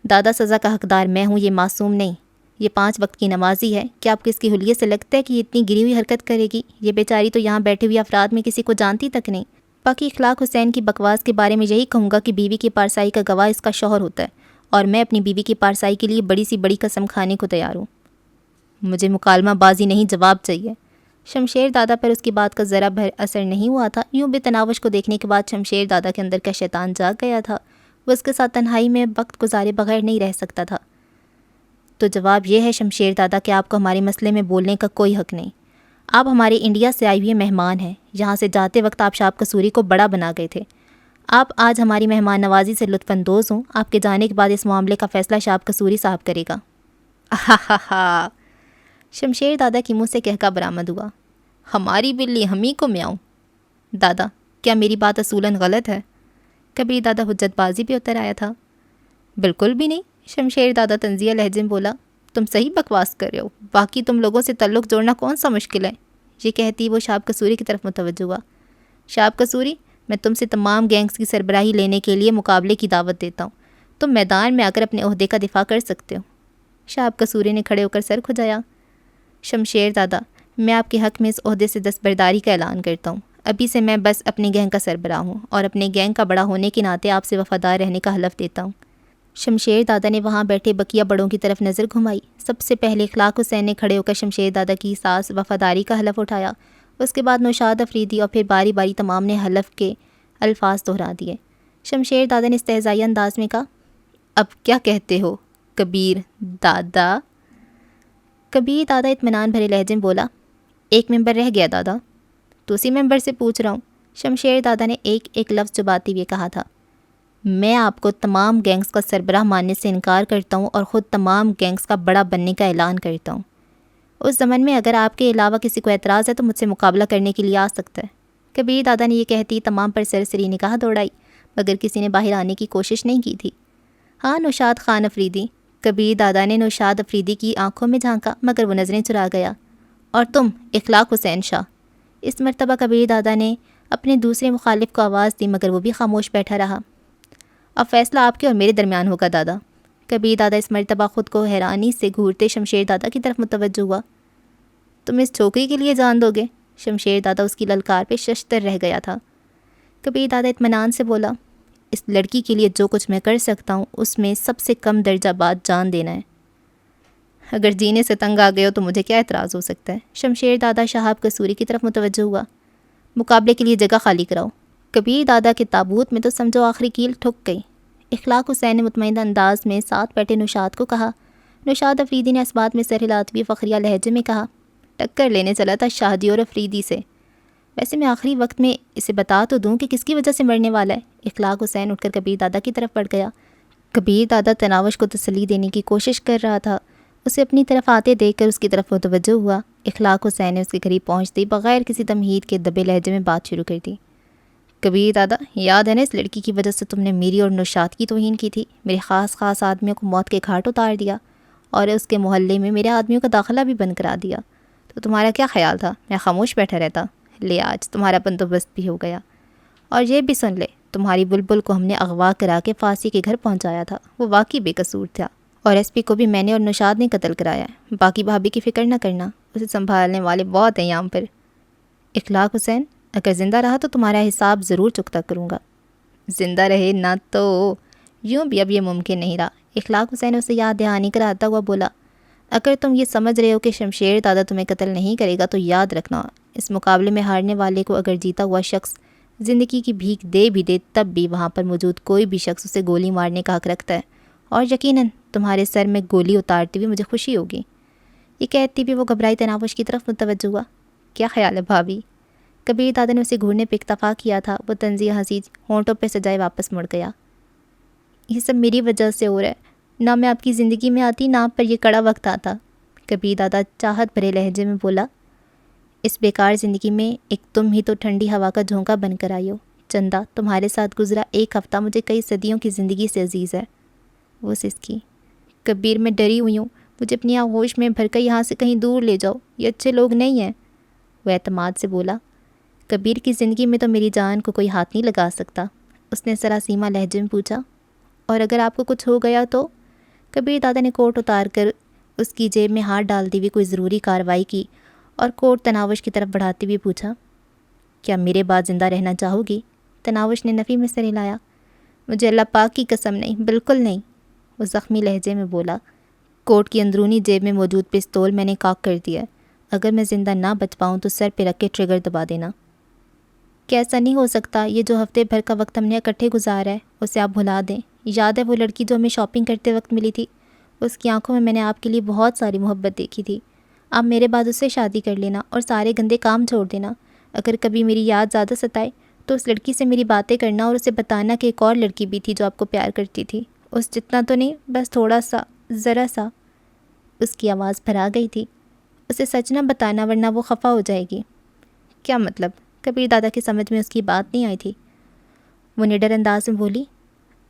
دادا سزا کا حقدار میں ہوں، یہ معصوم نہیں. یہ 5 وقت کی نمازی ہے. کیا آپ کو اس کی حلیے سے لگتا ہے کہ یہ اتنی گری ہوئی حرکت کرے گی؟ یہ بیچاری تو یہاں بیٹھے ہوئے افراد میں کسی کو جانتی تک نہیں. باقی اخلاق حسین کی بکواس کے بارے میں یہی کہوں گا کہ بیوی کی پارسائی کا گواہ اس کا شوہر ہوتا ہے اور میں اپنی بیوی کی پارسائی کے لیے بڑی سی بڑی قسم کھانے کو تیار ہوں. مجھے مکالمہ بازی نہیں، جواب چاہیے. شمشیر دادا پر اس کی بات کا ذرا بھر اثر نہیں ہوا تھا. یوں بے تناوش کو دیکھنے کے بعد شمشیر دادا کے اندر کا شیطان جاگ گیا تھا. وہ اس کے ساتھ تنہائی میں وقت گزارے بغیر نہیں رہ سکتا تھا. تو جواب یہ ہے شمشیر دادا کہ آپ کو ہمارے مسئلے میں بولنے کا کوئی حق نہیں. آپ ہمارے انڈیا سے آئے ہوئے مہمان ہیں. یہاں سے جاتے وقت آپ شاب قصوری کو بڑا بنا گئے تھے. آپ آج ہماری مہمان نوازی سے لطف اندوز ہوں. آپ کے جانے کے بعد اس معاملے کا فیصلہ شاب قصوری صاحب کرے گا. ہا شمشیر دادا کی منہ سے کہکا برآمد ہوا. ہماری بلی ہم ہی کو میاؤں. دادا کیا میری بات اصولاً غلط ہے؟ کبیر دادا حجت بازی پہ اتر آیا تھا. بالکل بھی نہیں. شمشیر دادا طنزیہ لہجے میں بولا. تم صحیح بکواس کر رہے ہو. باقی تم لوگوں سے تعلق جوڑنا کون سا مشکل ہے؟ یہ کہتی وہ شاب قصوری کی طرف متوجہ ہوا. شاب قصوری، میں تم سے تمام گینگز کی سربراہی لینے کے لیے مقابلے کی دعوت دیتا ہوں. تم میدان میں آ کر اپنے عہدے کا دفاع کر سکتے ہو. شاب قصوری نے کھڑے ہو کر سر کھجایا. شمشیر دادا، میں آپ کے حق میں اس عہدے سے دستبرداری کا اعلان کرتا ہوں. ابھی سے میں بس اپنی گینگ کا سربراہ ہوں اور اپنے گینگ کا بڑا ہونے کے ناطے آپ سے وفادار رہنے کا حلف دیتا ہوں. شمشیر دادا نے وہاں بیٹھے بقیہ بڑوں کی طرف نظر گھمائی. سب سے پہلے اخلاق حسین نے کھڑے ہو کر شمشیر دادا کی ساس وفاداری کا حلف اٹھایا. اس کے بعد نوشاد افریدی اور پھر باری باری تمام نے حلف کے الفاظ دہرا دیے. شمشیر دادا نے استہزائی انداز میں کہا، اب کیا کہتے ہو کبیر دادا؟ کبیر دادا اطمینان بھرے لہجے میں بولا، ایک ممبر رہ گیا دادا. تو اسی ممبر سے پوچھ رہا ہوں. شمشیر دادا نے ایک ایک لفظ چباتے ہوئے کہا تھا. میں آپ کو تمام گینگز کا سربراہ ماننے سے انکار کرتا ہوں اور خود تمام گینگز کا بڑا بننے کا اعلان کرتا ہوں. اس زمن میں اگر آپ کے علاوہ کسی کو اعتراض ہے تو مجھ سے مقابلہ کرنے کے لیے آ سکتا ہے. کبیر دادا نے یہ کہتی تمام پر سرسری نگاہ دوڑائی مگر کسی نے باہر آنے کی کوشش نہیں کی تھی. ہاں نوشاد خان افریدی. کبیر دادا نے نوشاد افریدی کی آنکھوں میں جھانکا مگر وہ نظریں چرا گیا. اور تم اخلاق حسین شاہ. اس مرتبہ کبیر دادا نے اپنے دوسرے مخالف کو آواز دی مگر وہ بھی خاموش بیٹھا رہا. اب فیصلہ آپ کے اور میرے درمیان ہوگا دادا. کبیر دادا اس مرتبہ خود کو حیرانی سے گھورتے شمشیر دادا کی طرف متوجہ ہوا. تم اس چھوکری کے لیے جان دو گے؟ شمشیر دادا اس کی للکار پہ ششتر رہ گیا تھا. کبیر دادا اطمینان سے بولا، اس لڑکی کے لیے جو کچھ میں کر سکتا ہوں اس میں سب سے کم درجہ بات جان دینا ہے. اگر جینے سے تنگ آ گئے ہو تو مجھے کیا اعتراض ہو سکتا ہے؟ شمشیر دادا شہاب قصوری کی طرف متوجہ ہوا۔ مقابلے کے لیے جگہ خالی کراؤ۔ کبیر دادا کے تابوت میں تو سمجھو آخری کیل ٹھک گئی۔ اخلاق حسین نے مطمئنہ انداز میں ساتھ بیٹھے نوشاد کو کہا۔ نوشاد افریدی نے اس بات میں سر ہلاتے ہوئے فخریہ لہجے میں کہا، ٹکر لینے چلا تھا شاہ جی اور افریدی سے۔ ویسے میں آخری وقت میں اسے بتا تو دوں کہ کس کی وجہ سے مرنے والا ہے۔ اخلاق حسین اٹھ کر کبیر دادا کی طرف بڑھ گیا۔ کبیر دادا تناوش کو تسلی دینے کی کوشش کر رہا تھا۔ اسے اپنی طرف آتے دیکھ کر اس کی طرف متوجہ ہوا۔ اخلاق حسین نے اس کے قریب پہنچتے ہی بغیر کسی تمہید کے دبے لہجے میں بات شروع کر دی۔ کبیر دادا، یاد ہے نا اس لڑکی کی وجہ سے تم نے میری اور نوشاد کی توہین کی تھی، میرے خاص آدمیوں کو موت کے گھاٹ اتار دیا اور اس کے محلے میں میرے آدمیوں کا داخلہ بھی بند کرا دیا، تو تمہارا کیا خیال تھا میں خاموش بیٹھا رہتا؟ لے آج تمہارا بندوبست بھی ہو گیا۔ اور یہ بھی سن لے، تمہاری بلبل کو ہم نے اغوا کرا کے پھانسی کے گھر پہنچایا تھا، وہ واقعی بے قصور تھا، اور ایس پی کو بھی میں نے اور نوشاد نے قتل کرایا ہے۔ باقی بھابھی کی فکر نہ کرنا، اسے سنبھالنے والے بہت ہیں یہاں پر۔ اخلاق حسین، اگر زندہ رہا تو تمہارا حساب ضرور چکتا کروں گا۔ زندہ رہے نہ تو یوں بھی اب یہ ممکن نہیں رہا۔ اخلاق حسین اسے یاد دہانی کراتا ہوا بولا، اگر تم یہ سمجھ رہے ہو کہ شمشیر دادا تمہیں قتل نہیں کرے گا تو یاد رکھنا، اس مقابلے میں ہارنے والے کو اگر جیتا ہوا شخص زندگی کی بھیک دے بھی دے تب بھی وہاں پر موجود کوئی بھی شخص اسے گولی مارنے کا حق رکھتا ہے، اور یقیناً تمہارے سر میں گولی اتارتے ہوئے مجھے خوشی ہوگی۔ یہ کہتی بھی وہ گھبرائی تناوش کی طرف متوجہ ہوا۔ کیا خیال ہے بھابھی؟ کبیر دادا نے اسے گھورنے پہ اکتفا کیا تھا۔ وہ طنزیہ ہنسی ہونٹوں پہ سجائے واپس مڑ گیا۔ یہ سب میری وجہ سے ہو رہا ہے، نہ میں آپ کی زندگی میں آتی نہ آپ پر یہ کڑا وقت آتا۔ کبیر دادا چاہت بھرے لہجے میں بولا، اس بیکار زندگی میں ایک تم ہی تو ٹھنڈی ہوا کا جھونکا بن کر آئی ہو۔ چندہ، تمہارے ساتھ گزرا ایک ہفتہ مجھے کئی صدیوں کی زندگی سے عزیز ہے۔ وہ سسکی، کبیر میں ڈری ہوئی ہوں، مجھے اپنی آغوش میں بھر کر یہاں سے کہیں دور لے جاؤ، یہ اچھے لوگ نہیں ہیں۔ وہ اعتماد سے بولا، کبیر کی زندگی میں تو میری جان کو کوئی ہاتھ نہیں لگا سکتا۔ اس نے سراسیمہ لہجے میں پوچھا، اور اگر آپ کو کچھ ہو گیا تو؟ کبیر دادا نے کوٹ اتار کر اس کی جیب میں ہاتھ ڈالتی ہوئی کوئی ضروری کارروائی کی اور کوٹ تناوش کی طرف بڑھاتے ہوئے پوچھا، کیا میرے بعد زندہ رہنا چاہو گی؟ تناوش نے نفی میں سر ہلایا، مجھے اللہ پاک کی قسم نہیں، بالکل نہیں۔ وہ زخمی لہجے میں بولا، کوٹ کی اندرونی جیب میں موجود پستول میں نے کاک کر دیا ہے، اگر میں زندہ نہ بچ پاؤں تو سر پہ رکھ کے ٹریگر دبا دینا۔ کیسا نہیں ہو سکتا، یہ جو ہفتے بھر کا وقت ہم نے اکٹھے گزارا ہے اسے آپ بھلا دیں۔ یاد ہے وہ لڑکی جو ہمیں شاپنگ کرتے وقت ملی تھی؟ اس کی آنکھوں میں نے آپ کے لیے بہت ساری محبت دیکھی تھی۔ آپ میرے بعد اس سے شادی کر لینا اور سارے گندے کام چھوڑ دینا۔ اگر کبھی میری یاد زیادہ ستائے تو اس لڑکی سے میری باتیں کرنا اور اسے بتانا کہ ایک اور لڑکی بھی تھی جو آپ کو پیار کرتی تھی، اس جتنا تو نہیں، بس تھوڑا سا، ذرا سا۔ اس کی آواز بھرا گئی تھی۔ اسے سچ نہ بتانا ورنہ وہ خفا ہو جائے گی۔ کیا مطلب؟ کبیر دادا کی سمجھ میں اس کی بات نہیں آئی تھی۔ وہ نڈر انداز میں بولی،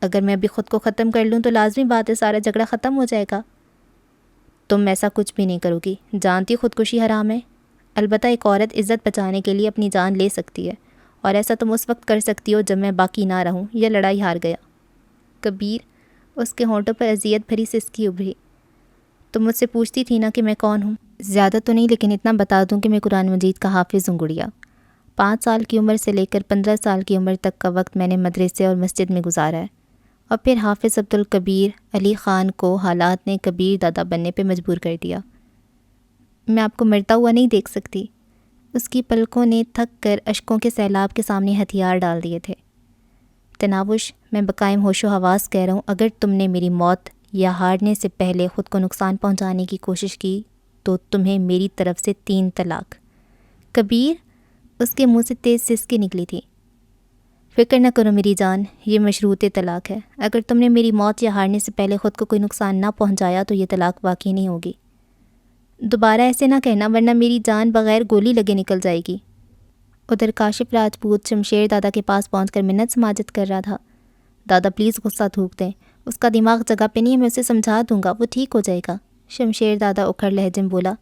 اگر میں ابھی خود کو ختم کر لوں تو لازمی بات ہے سارا جھگڑا ختم ہو جائے گا۔ تم ایسا کچھ بھی نہیں کرو گی، جانتی خودکشی حرام ہے۔ البتہ ایک عورت عزت بچانے کے لیے اپنی جان لے سکتی ہے، اور ایسا تم اس وقت کر سکتی ہو جب میں باقی نہ رہوں یا لڑائی ہار گیا۔ کبیر، اس کے ہونٹوں پر اذیت بھری سسکی ابھری، تم مجھ سے پوچھتی تھی نا کہ میں کون ہوں؟ زیادہ تو نہیں، لیکن اتنا بتا دوں کہ میں قرآن مجید کا حافظ ہوں گڑیا۔ 5 سال کی عمر سے لے کر 15 سال کی عمر تک کا وقت میں نے مدرسے اور مسجد میں گزارا ہے، اور پھر حافظ عبدالکبیر علی خان کو حالات نے کبیر دادا بننے پہ مجبور کر دیا۔ میں آپ کو مرتا ہوا نہیں دیکھ سکتی۔ اس کی پلکوں نے تھک کر اشکوں کے سیلاب کے سامنے ہتھیار ڈال دیے تھے۔ تناوش، میں بقائم ہوش و حواس کہہ رہا ہوں، اگر تم نے میری موت یا ہارنے سے پہلے خود کو نقصان پہنچانے کی کوشش کی تو تمہیں میری طرف سے 3 طلاق۔ کبیر، اس کے منہ سے تیز سسکی نکلی تھی۔ فکر نہ کرو میری جان، یہ مشروط طلاق ہے۔ اگر تم نے میری موت یا ہارنے سے پہلے خود کو کوئی نقصان نہ پہنچایا تو یہ طلاق واقعی نہیں ہوگی۔ دوبارہ ایسے نہ کہنا ورنہ میری جان بغیر گولی لگے نکل جائے گی۔ ادھر کاشف راجپوت شمشیر دادا کے پاس پہنچ کر منت سماجت کر رہا تھا۔ دادا پلیز غصہ تھوک دیں، اس کا دماغ جگہ پہ نہیں ہے، میں اسے سمجھا دوں گا، وہ ٹھیک ہو جائے گا۔ شمشیر دادا اکھڑ لہجے میں بولا،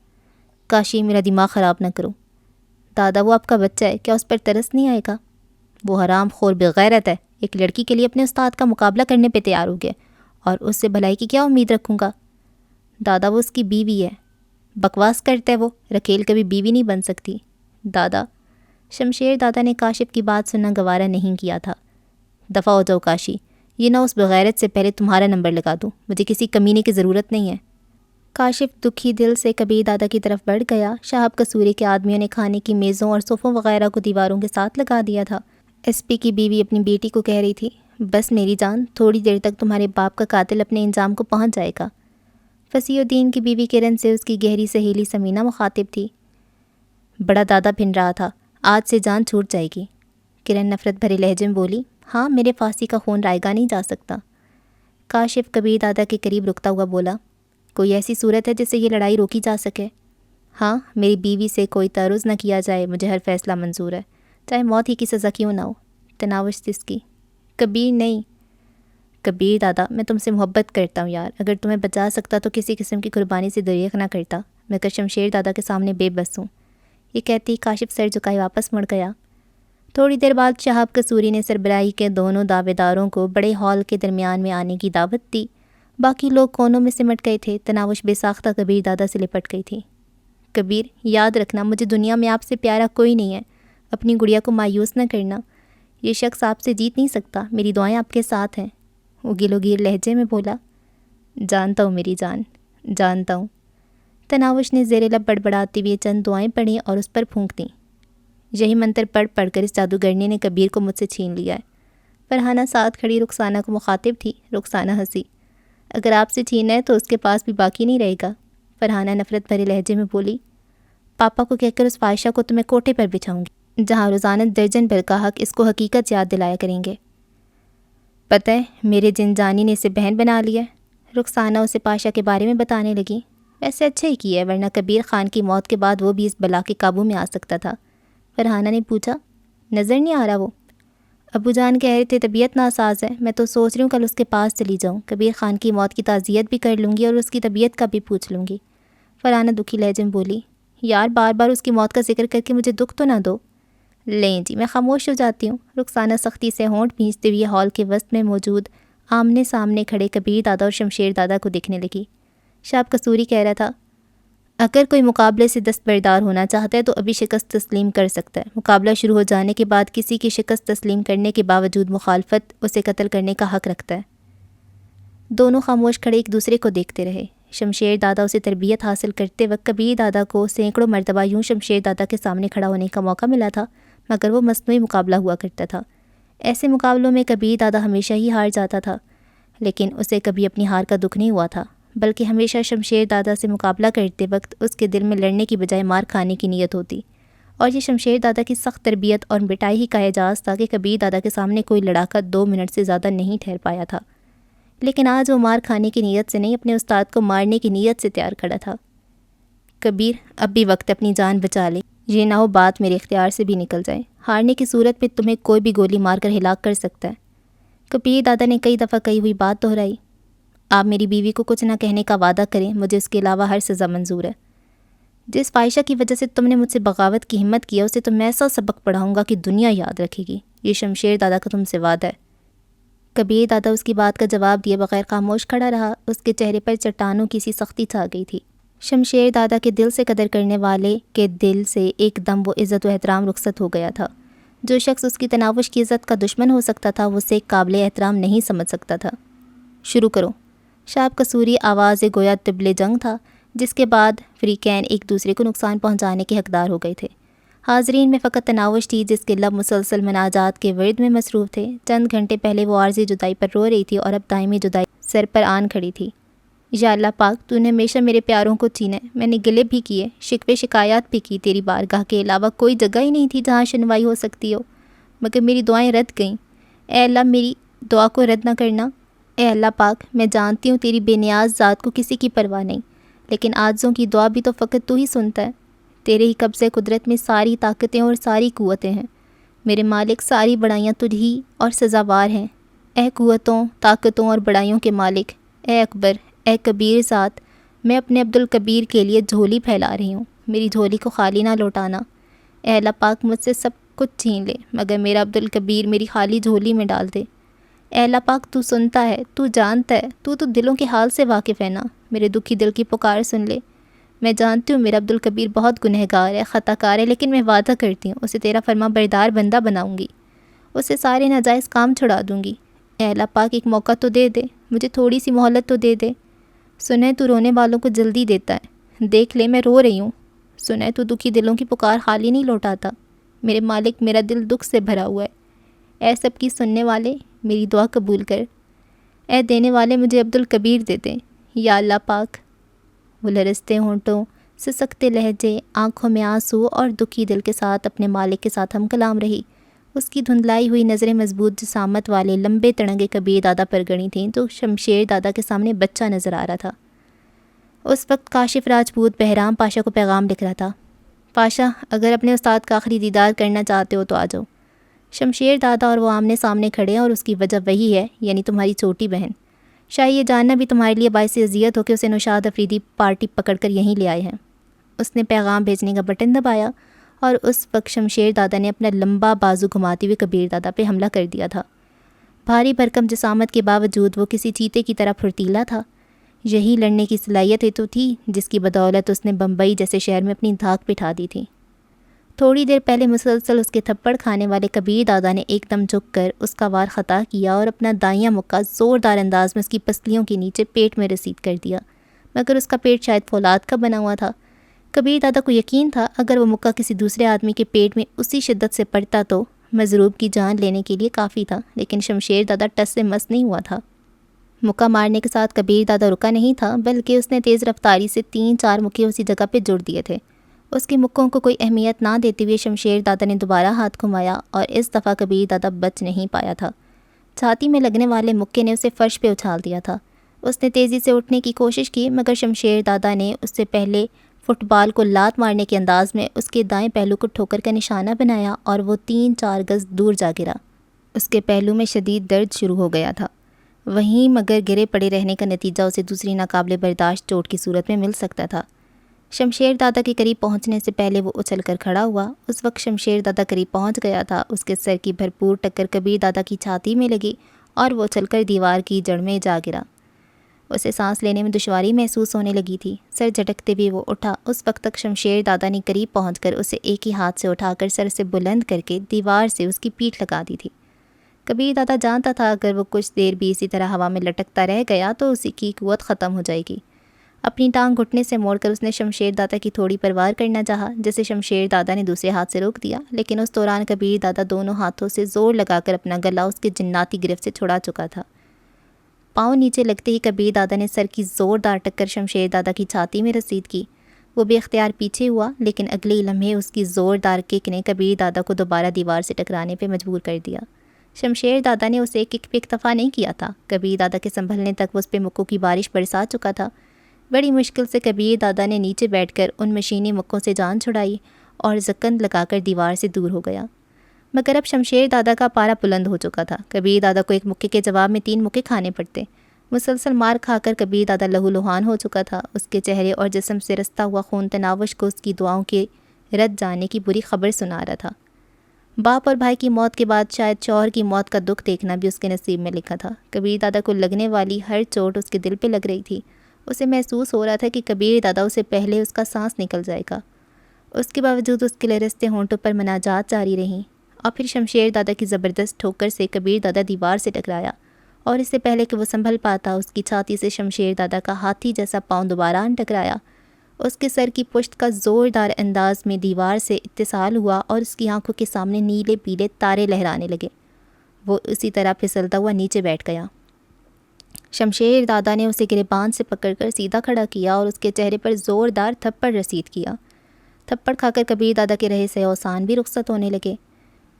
کاشی میرا دماغ خراب نہ کرو۔ دادا، وہ آپ کا بچہ ہے، کیا اس پر ترس نہیں آئے گا؟ وہ حرام خور بغیرت ہے، ایک لڑکی کے لیے اپنے استاد کا مقابلہ کرنے پہ تیار ہو گیا، اور اس سے بھلائی کی کیا امید رکھوں گا؟ دادا، وہ اس کی بیوی ہے۔ بکواس کرتا ہے وہ، رکھیل کبھی بیوی نہیں بن سکتی۔ دادا، شمشیر دادا نے کاشف کی بات سننا گوارا نہیں کیا تھا۔ دفع ہو جاؤ کاشی، یہ نہ اس بغیرت سے پہلے تمہارا نمبر لگا دوں، مجھے کسی کمینے کی ضرورت نہیں ہے۔ کاشف دکھی دل سے کبیر دادا کی طرف بڑھ گیا۔ شہاب قصوری کے آدمیوں نے کھانے کی میزوں اور صوفوں وغیرہ کو دیواروں کے ساتھ لگا دیا تھا۔ ایس پی کی بیوی اپنی بیٹی کو کہہ رہی تھی، بس میری جان، تھوڑی دیر تک تمہارے باپ کا قاتل اپنے انجام کو پہنچ جائے گا۔ فصیح الدین کی بیوی کرن سے اس کی گہری سہیلی سمینہ مخاطب تھی۔ بڑا دادا پھن رہا تھا، آج سے جان چھوٹ جائے گی۔ کرن نفرت بھرے لہجے میں بولی، ہاں، میرے پھانسی کا خون رائے گا نہیں جا سکتا۔ کاشف کبیر دادا کے قریب رکتا ہوا بولا، کوئی ایسی صورت ہے جس سے یہ لڑائی روکی جا سکے؟ ہاں، میری بیوی سے کوئی تعرض نہ کیا جائے، مجھے ہر فیصلہ منظور ہے، چاہے موت ہی کی سزا کیوں نہ ہو۔ تناوش جس کی، کبیر نہیں، کبیر دادا، میں تم سے محبت کرتا ہوں یار، اگر تمہیں بچا سکتا تو کسی قسم کی قربانی سے دریغ نہ کرتا، میں کر شمشیر دادا کے سامنے بے بس ہوں۔ یہ کہتی کاشف سر جھکائے واپس مڑ گیا۔ تھوڑی دیر بعد شہاب قصوری نے سربراہی کے دونوں دعوے داروں کو بڑے ہال کے درمیان میں آنے کی دعوت دی۔ باقی لوگ کونوں میں سمٹ گئے تھے۔ تناوش بے ساختہ کبیر دادا سے لپٹ گئی تھی۔ کبیر، یاد رکھنا، مجھے دنیا میں آپ سے پیارا کوئی نہیں ہے، اپنی گڑیا کو مایوس نہ کرنا، یہ شخص آپ سے جیت نہیں سکتا، میری دعائیں آپ کے ساتھ ہیں۔ وہ گل و گیر لہجے میں بولا، جانتا ہوں میری جان، جانتا ہوں۔ تناوش نے زیر لب بڑبڑاتے ہوئے چند دعائیں پڑھیں اور اس پر پھونک دیں۔ یہی منتر پڑھ پڑھ کر اس جادوگرنی نے کبیر کو مجھ سے چھین لیا ہے۔ فرحانہ ساتھ کھڑی رخسانہ کو مخاطب تھی۔ رخسانہ ہنسی، اگر آپ سے چھینا ہے تو اس کے پاس بھی باقی نہیں رہے گا۔ فرحانہ نفرت بھرے لہجے میں بولی، پاپا کو کہہ کر اس فاحشہ کو تمہیں کوٹھے پر بچھاؤں گی، جہاں روزانہ درجن بھر کا حق اس کو حقیقت یاد دلایا کریں گے۔ پتہ ہے میرے جن جانی نے اسے بہن بنا لیا ہے۔ رخسانہ اسے پاشا کے بارے میں بتانے لگی۔ ویسے اچھا ہی کیا ہے، ورنہ کبیر خان کی موت کے بعد وہ بھی اس بلا کے قابو میں آ سکتا تھا۔ فرحانہ نے پوچھا، نظر نہیں آ رہا وہ؟ ابو جان کہہ رہے تھے طبیعت ناساز ہے، میں تو سوچ رہی ہوں کل اس کے پاس چلی جاؤں، کبیر خان کی موت کی تعزیت بھی کر لوں گی اور اس کی طبیعت کا بھی پوچھ لوں گی۔ فرحانہ دکھی لہجے میں بولی، یار بار بار اس کی موت کا ذکر کر کے مجھے دکھ تو نہ دو۔ لیں جی، میں خاموش ہو جاتی ہوں۔ رخسانہ سختی سے ہونٹ بھینچتے ہوئے ہال کے وسط میں موجود آمنے سامنے کھڑے کبیر دادا اور شمشیر دادا کو دیکھنے لگی۔ شہاب قصوری کہہ رہا تھا، اگر کوئی مقابلے سے دستبردار ہونا چاہتا ہے تو ابھی شکست تسلیم کر سکتا ہے، مقابلہ شروع ہو جانے کے بعد کسی کی شکست تسلیم کرنے کے باوجود مخالفت اسے قتل کرنے کا حق رکھتا ہے۔ دونوں خاموش کھڑے ایک دوسرے کو دیکھتے رہے۔ شمشیر دادا اسے تربیت حاصل کرتے وقت کبیر دادا کو سینکڑوں مرتبہ یوں شمشیر دادا کے سامنے کھڑا ہونے کا موقع ملا تھا، مگر وہ مصنوعی مقابلہ ہوا کرتا تھا۔ ایسے مقابلوں میں کبیر دادا ہمیشہ ہی ہار جاتا تھا، لیکن اسے کبھی اپنی ہار کا دکھ نہیں ہوا تھا، بلکہ ہمیشہ شمشیر دادا سے مقابلہ کرتے وقت اس کے دل میں لڑنے کی بجائے مار کھانے کی نیت ہوتی، اور یہ شمشیر دادا کی سخت تربیت اور مٹائی ہی کا اعجاز تھا کہ کبیر دادا کے سامنے کوئی لڑاکا 2 منٹ سے زیادہ نہیں ٹھہر پایا تھا۔ لیکن آج وہ مار کھانے کی نیت سے نہیں، اپنے استاد کو مارنے کی نیت سے تیار کھڑا تھا۔ کبیر، اب بھی وقت اپنی جان بچا لے، یہ نہ ہو بات میرے اختیار سے بھی نکل جائے، ہارنے کی صورت میں تمہیں کوئی بھی گولی مار کر ہلاک کر سکتا ہے۔ کبیر دادا نے کئی دفعہ کہی ہوئی بات دہرائی، آپ میری بیوی کو کچھ نہ کہنے کا وعدہ کریں، مجھے اس کے علاوہ ہر سزا منظور ہے۔ جس فاحشہ کی وجہ سے تم نے مجھ سے بغاوت کی ہمت کیا، اسے تم ایسا سبق پڑھاؤں گا کہ دنیا یاد رکھے گی، یہ شمشیر دادا کا تم سے وعدہ ہے۔ کبیر دادا اس کی بات کا جواب دیے بغیر خاموش کھڑا رہا۔ اس کے چہرے پر چٹانوں کی سی سختی چھا گئی تھی۔ شمشیر دادا کے دل سے قدر کرنے والے کے دل سے ایک دم وہ عزت و احترام رخصت ہو گیا تھا۔ جو شخص اس کی تناوش کی عزت کا دشمن ہو سکتا تھا، وہ اسے قابل احترام نہیں سمجھ سکتا تھا۔ شروع کرو۔ شہاب قصوری آواز گویا طبل جنگ تھا، جس کے بعد فریقین ایک دوسرے کو نقصان پہنچانے کے حقدار ہو گئے تھے۔ حاضرین میں فقط تناوش تھی، جس کے لب مسلسل مناجات کے ورد میں مصروف تھے۔ چند گھنٹے پہلے وہ عارضی جدائی پر رو رہی تھی اور اب دائمی جدائی سر پر آن کھڑی تھی۔ یا اللہ پاک، تو نے ہمیشہ میرے پیاروں کو چینا ہے، میں نے گلے بھی کیے، شکوے شکایات بھی کی، تیری بارگاہ کے علاوہ کوئی جگہ ہی نہیں تھی جہاں شنوائی ہو سکتی ہو، مگر میری دعائیں رد گئیں۔ اے اللہ، میری دعا کو رد نہ کرنا۔ اے اللہ پاک، میں جانتی ہوں تیری بے نیاز ذات کو کسی کی پرواہ نہیں، لیکن عاجزوں کی دعا بھی تو فقط تو ہی سنتا ہے۔ تیرے ہی قبضے قدرت میں ساری طاقتیں اور ساری قوتیں ہیں، میرے مالک، ساری بڑائیاں تجھ ہی اور سزاوار ہیں۔ اے قوتوں، طاقتوں اور بڑائیوں کے مالک، اے اکبر، اے کبیر ذات، میں اپنے عبدالکبیر کے لیے جھولی پھیلا رہی ہوں، میری جھولی کو خالی نہ لوٹانا۔ اے اللہ پاک، مجھ سے سب کچھ چھین لے، مگر میرا عبدالکبیر میری خالی جھولی میں ڈال دے۔ اے اللہ پاک، تو سنتا ہے، تو جانتا ہے، تو دلوں کے حال سے واقف ہے نا، میرے دکھی دل کی پکار سن لے۔ میں جانتی ہوں میرا عبدالکبیر بہت گنہگار ہے، خطا کار ہے، لیکن میں وعدہ کرتی ہوں اسے تیرا فرما بردار بندہ بناؤں گی، اسے سارے ناجائز کام چھڑا دوں گی۔ اے اللہ پاک، ایک موقع تو دے دے، مجھے تھوڑی سی مہلت تو دے دے۔ سنا ہے تو رونے والوں کو جلدی دیتا ہے، دیکھ لے میں رو رہی ہوں۔ سنا ہے تو دکھی دلوں کی پکار خالی نہیں لوٹاتا۔ میرے مالک میرا دل دکھ سے بھرا ہوا ہے۔ اے سب کی سننے والے میری دعا قبول کر، اے دینے والے مجھے عبدالکبیر دے دیں یا اللہ پاک۔ وہ لرزتے ہونٹوں، سسکتے لہجے، آنکھوں میں آنسو اور دکھی دل کے ساتھ اپنے مالک کے ساتھ ہم کلام رہی۔ اس کی دھندلائی ہوئی نظریں مضبوط جسامت والے لمبے تڑنگے کبیر دادا پر گڑی تھیں تو شمشیر دادا کے سامنے بچہ نظر آ رہا تھا۔ اس وقت کاشف راجپوت بہرام پاشا کو پیغام لکھ رہا تھا، پاشا اگر اپنے استاد کا آخری دیدار کرنا چاہتے ہو تو آ جاؤ۔ شمشیر دادا اور وہ آمنے سامنے کھڑے ہیں اور اس کی وجہ وہی ہے، یعنی تمہاری چھوٹی بہن۔ شاید یہ جاننا بھی تمہارے لیے باعث اذیت ہو کہ اسے نوشاد افریدی پارٹی پکڑ کر یہیں لے آئے ہیں۔ اس نے پیغام بھیجنے کا بٹن دبایا اور اس وقت شمشیر دادا نے اپنا لمبا بازو گھماتے ہوئے کبیر دادا پہ حملہ کر دیا تھا۔ بھاری بھرکم جسامت کے باوجود وہ کسی چیتے کی طرح پھرتیلا تھا۔ یہی لڑنے کی صلاحیت ہی تو تھی جس کی بدولت اس نے بمبئی جیسے شہر میں اپنی دھاک بٹھا دی تھی۔ تھوڑی دیر پہلے مسلسل اس کے تھپڑ کھانے والے کبیر دادا نے ایک دم جھک کر اس کا وار خطا کیا اور اپنا دائیاں مکہ زوردار انداز میں اس کی پسلیوں کے نیچے پیٹ میں رسید کر دیا، مگر اس کا پیٹ شاید فولاد کا بنا ہوا تھا۔ کبیر دادا کو یقین تھا اگر وہ مکہ کسی دوسرے آدمی کے پیٹ میں اسی شدت سے پڑتا تو مضروب کی جان لینے کے لیے کافی تھا، لیکن شمشیر دادا ٹس سے مس نہیں ہوا تھا۔ مکہ مارنے کے ساتھ کبیر دادا رکا نہیں تھا، بلکہ اس نے تیز رفتاری سے 3-4 مکے اسی جگہ پہ جڑ دیے تھے۔ اس کی مکوں کو کوئی اہمیت نہ دیتے ہوئے شمشیر دادا نے دوبارہ ہاتھ گھمایا اور اس دفعہ کبیر دادا بچ نہیں پایا تھا۔ چھاتی میں لگنے والے مکے نے اسے فرش پہ اچھال دیا تھا۔ اس نے تیزی سے اٹھنے کی کوشش کی، مگر شمشیر دادا نے اس سے پہلے فٹ بال کو لات مارنے کے انداز میں اس کے دائیں پہلو کو ٹھوکر کا نشانہ بنایا اور وہ 3-4 گز دور جا گرا۔ اس کے پہلو میں شدید درد شروع ہو گیا تھا وہیں، مگر گرے پڑے رہنے کا نتیجہ اسے دوسری ناقابل برداشت چوٹ کی صورت میں مل سکتا تھا۔ شمشیر دادا کے قریب پہنچنے سے پہلے وہ اچھل کر کھڑا ہوا۔ اس وقت شمشیر دادا قریب پہنچ گیا تھا۔ اس کے سر کی بھرپور ٹکر کبیر دادا کی چھاتی میں لگی اور وہ اچھل کر دیوار کی جڑ میں جا گرا۔ اسے سانس لینے میں دشواری محسوس ہونے لگی تھی۔ سر جھٹکتے ہوئے وہ اٹھا۔ اس وقت تک شمشیر دادا نے قریب پہنچ کر اسے ایک ہی ہاتھ سے اٹھا کر سر سے بلند کر کے دیوار سے اس کی پیٹھ لگا دی تھی۔ کبیر دادا جانتا تھا اگر وہ کچھ دیر بھی اسی طرح ہوا میں لٹکتا رہ گیا تو اسی کی قوت ختم ہو جائے گی۔ اپنی ٹانگ گھٹنے سے موڑ کر اس نے شمشیر دادا کی تھوڑی پر وار کرنا چاہا، جسے شمشیر دادا نے دوسرے ہاتھ سے روک دیا، لیکن اس دوران کبیر دادا دونوں ہاتھوں سے زور لگا کر اپنا گلا اس کے جناتی گرفت سے چھڑا چکا تھا۔ پاؤں نیچے لگتے ہی کبیر دادا نے سر کی زوردار ٹکر شمشیر دادا کی چھاتی میں رسید کی۔ وہ بے اختیار پیچھے ہوا، لیکن اگلے لمحے اس کی زوردار کک نے کبیر دادا کو دوبارہ دیوار سے ٹکرانے پہ مجبور کر دیا۔ شمشیر دادا نے اسے کک پہ اکتفا نہیں کیا تھا، کبیر دادا کے سنبھلنے تک وہ اس پہ مکوں کی بارش برسا چکا تھا۔ بڑی مشکل سے کبیر دادا نے نیچے بیٹھ کر ان مشینی مکوں سے جان چھڑائی اور زکند لگا کر دیوار سے دور ہو گیا۔ مگر اب شمشیر دادا کا پارا بلند ہو چکا تھا۔ کبیر دادا کو ایک مکے کے جواب میں 3 مکے کھانے پڑتے۔ مسلسل مار کھا کر کبیر دادا لہو لہان ہو چکا تھا۔ اس کے چہرے اور جسم سے رستا ہوا خون تناوش کو اس کی دعاؤں کے رد جانے کی بری خبر سنا رہا تھا۔ باپ اور بھائی کی موت کے بعد شاید شوہر کی موت کا دکھ دیکھنا بھی اس کے نصیب میں لکھا تھا۔ کبیر دادا کو لگنے والی ہر چوٹ اس کے دل پہ لگ رہی تھی۔ اسے محسوس ہو رہا تھا کہ کبیر دادا اسے پہلے اس کا سانس نکل جائے گا۔ اس کے باوجود اس کے لرزتے ہونٹوں پر مناجات جاری رہیں، اور پھر شمشیر دادا کی زبردست ٹھوکر سے کبیر دادا دیوار سے ٹکرایا، اور اس سے پہلے کہ وہ سنبھل پاتا اس کی چھاتی سے شمشیر دادا کا ہاتھی جیسا پاؤں دوبارہ ان ٹکرایا۔ اس کے سر کی پشت کا زوردار انداز میں دیوار سے اتصال ہوا اور اس کی آنکھوں کے سامنے نیلے پیلے تارے لہرانے لگے۔ وہ اسی طرح پھسلتا ہوا نیچے بیٹھ گیا۔ شمشیر دادا نے اسے گریبان سے پکڑ کر سیدھا کھڑا کیا اور اس کے چہرے پر زوردار تھپڑ رسید کیا۔ تھپڑ کھا کر کبیر دادا کے رہے سے اوسان بھی رخصت ہونے لگے۔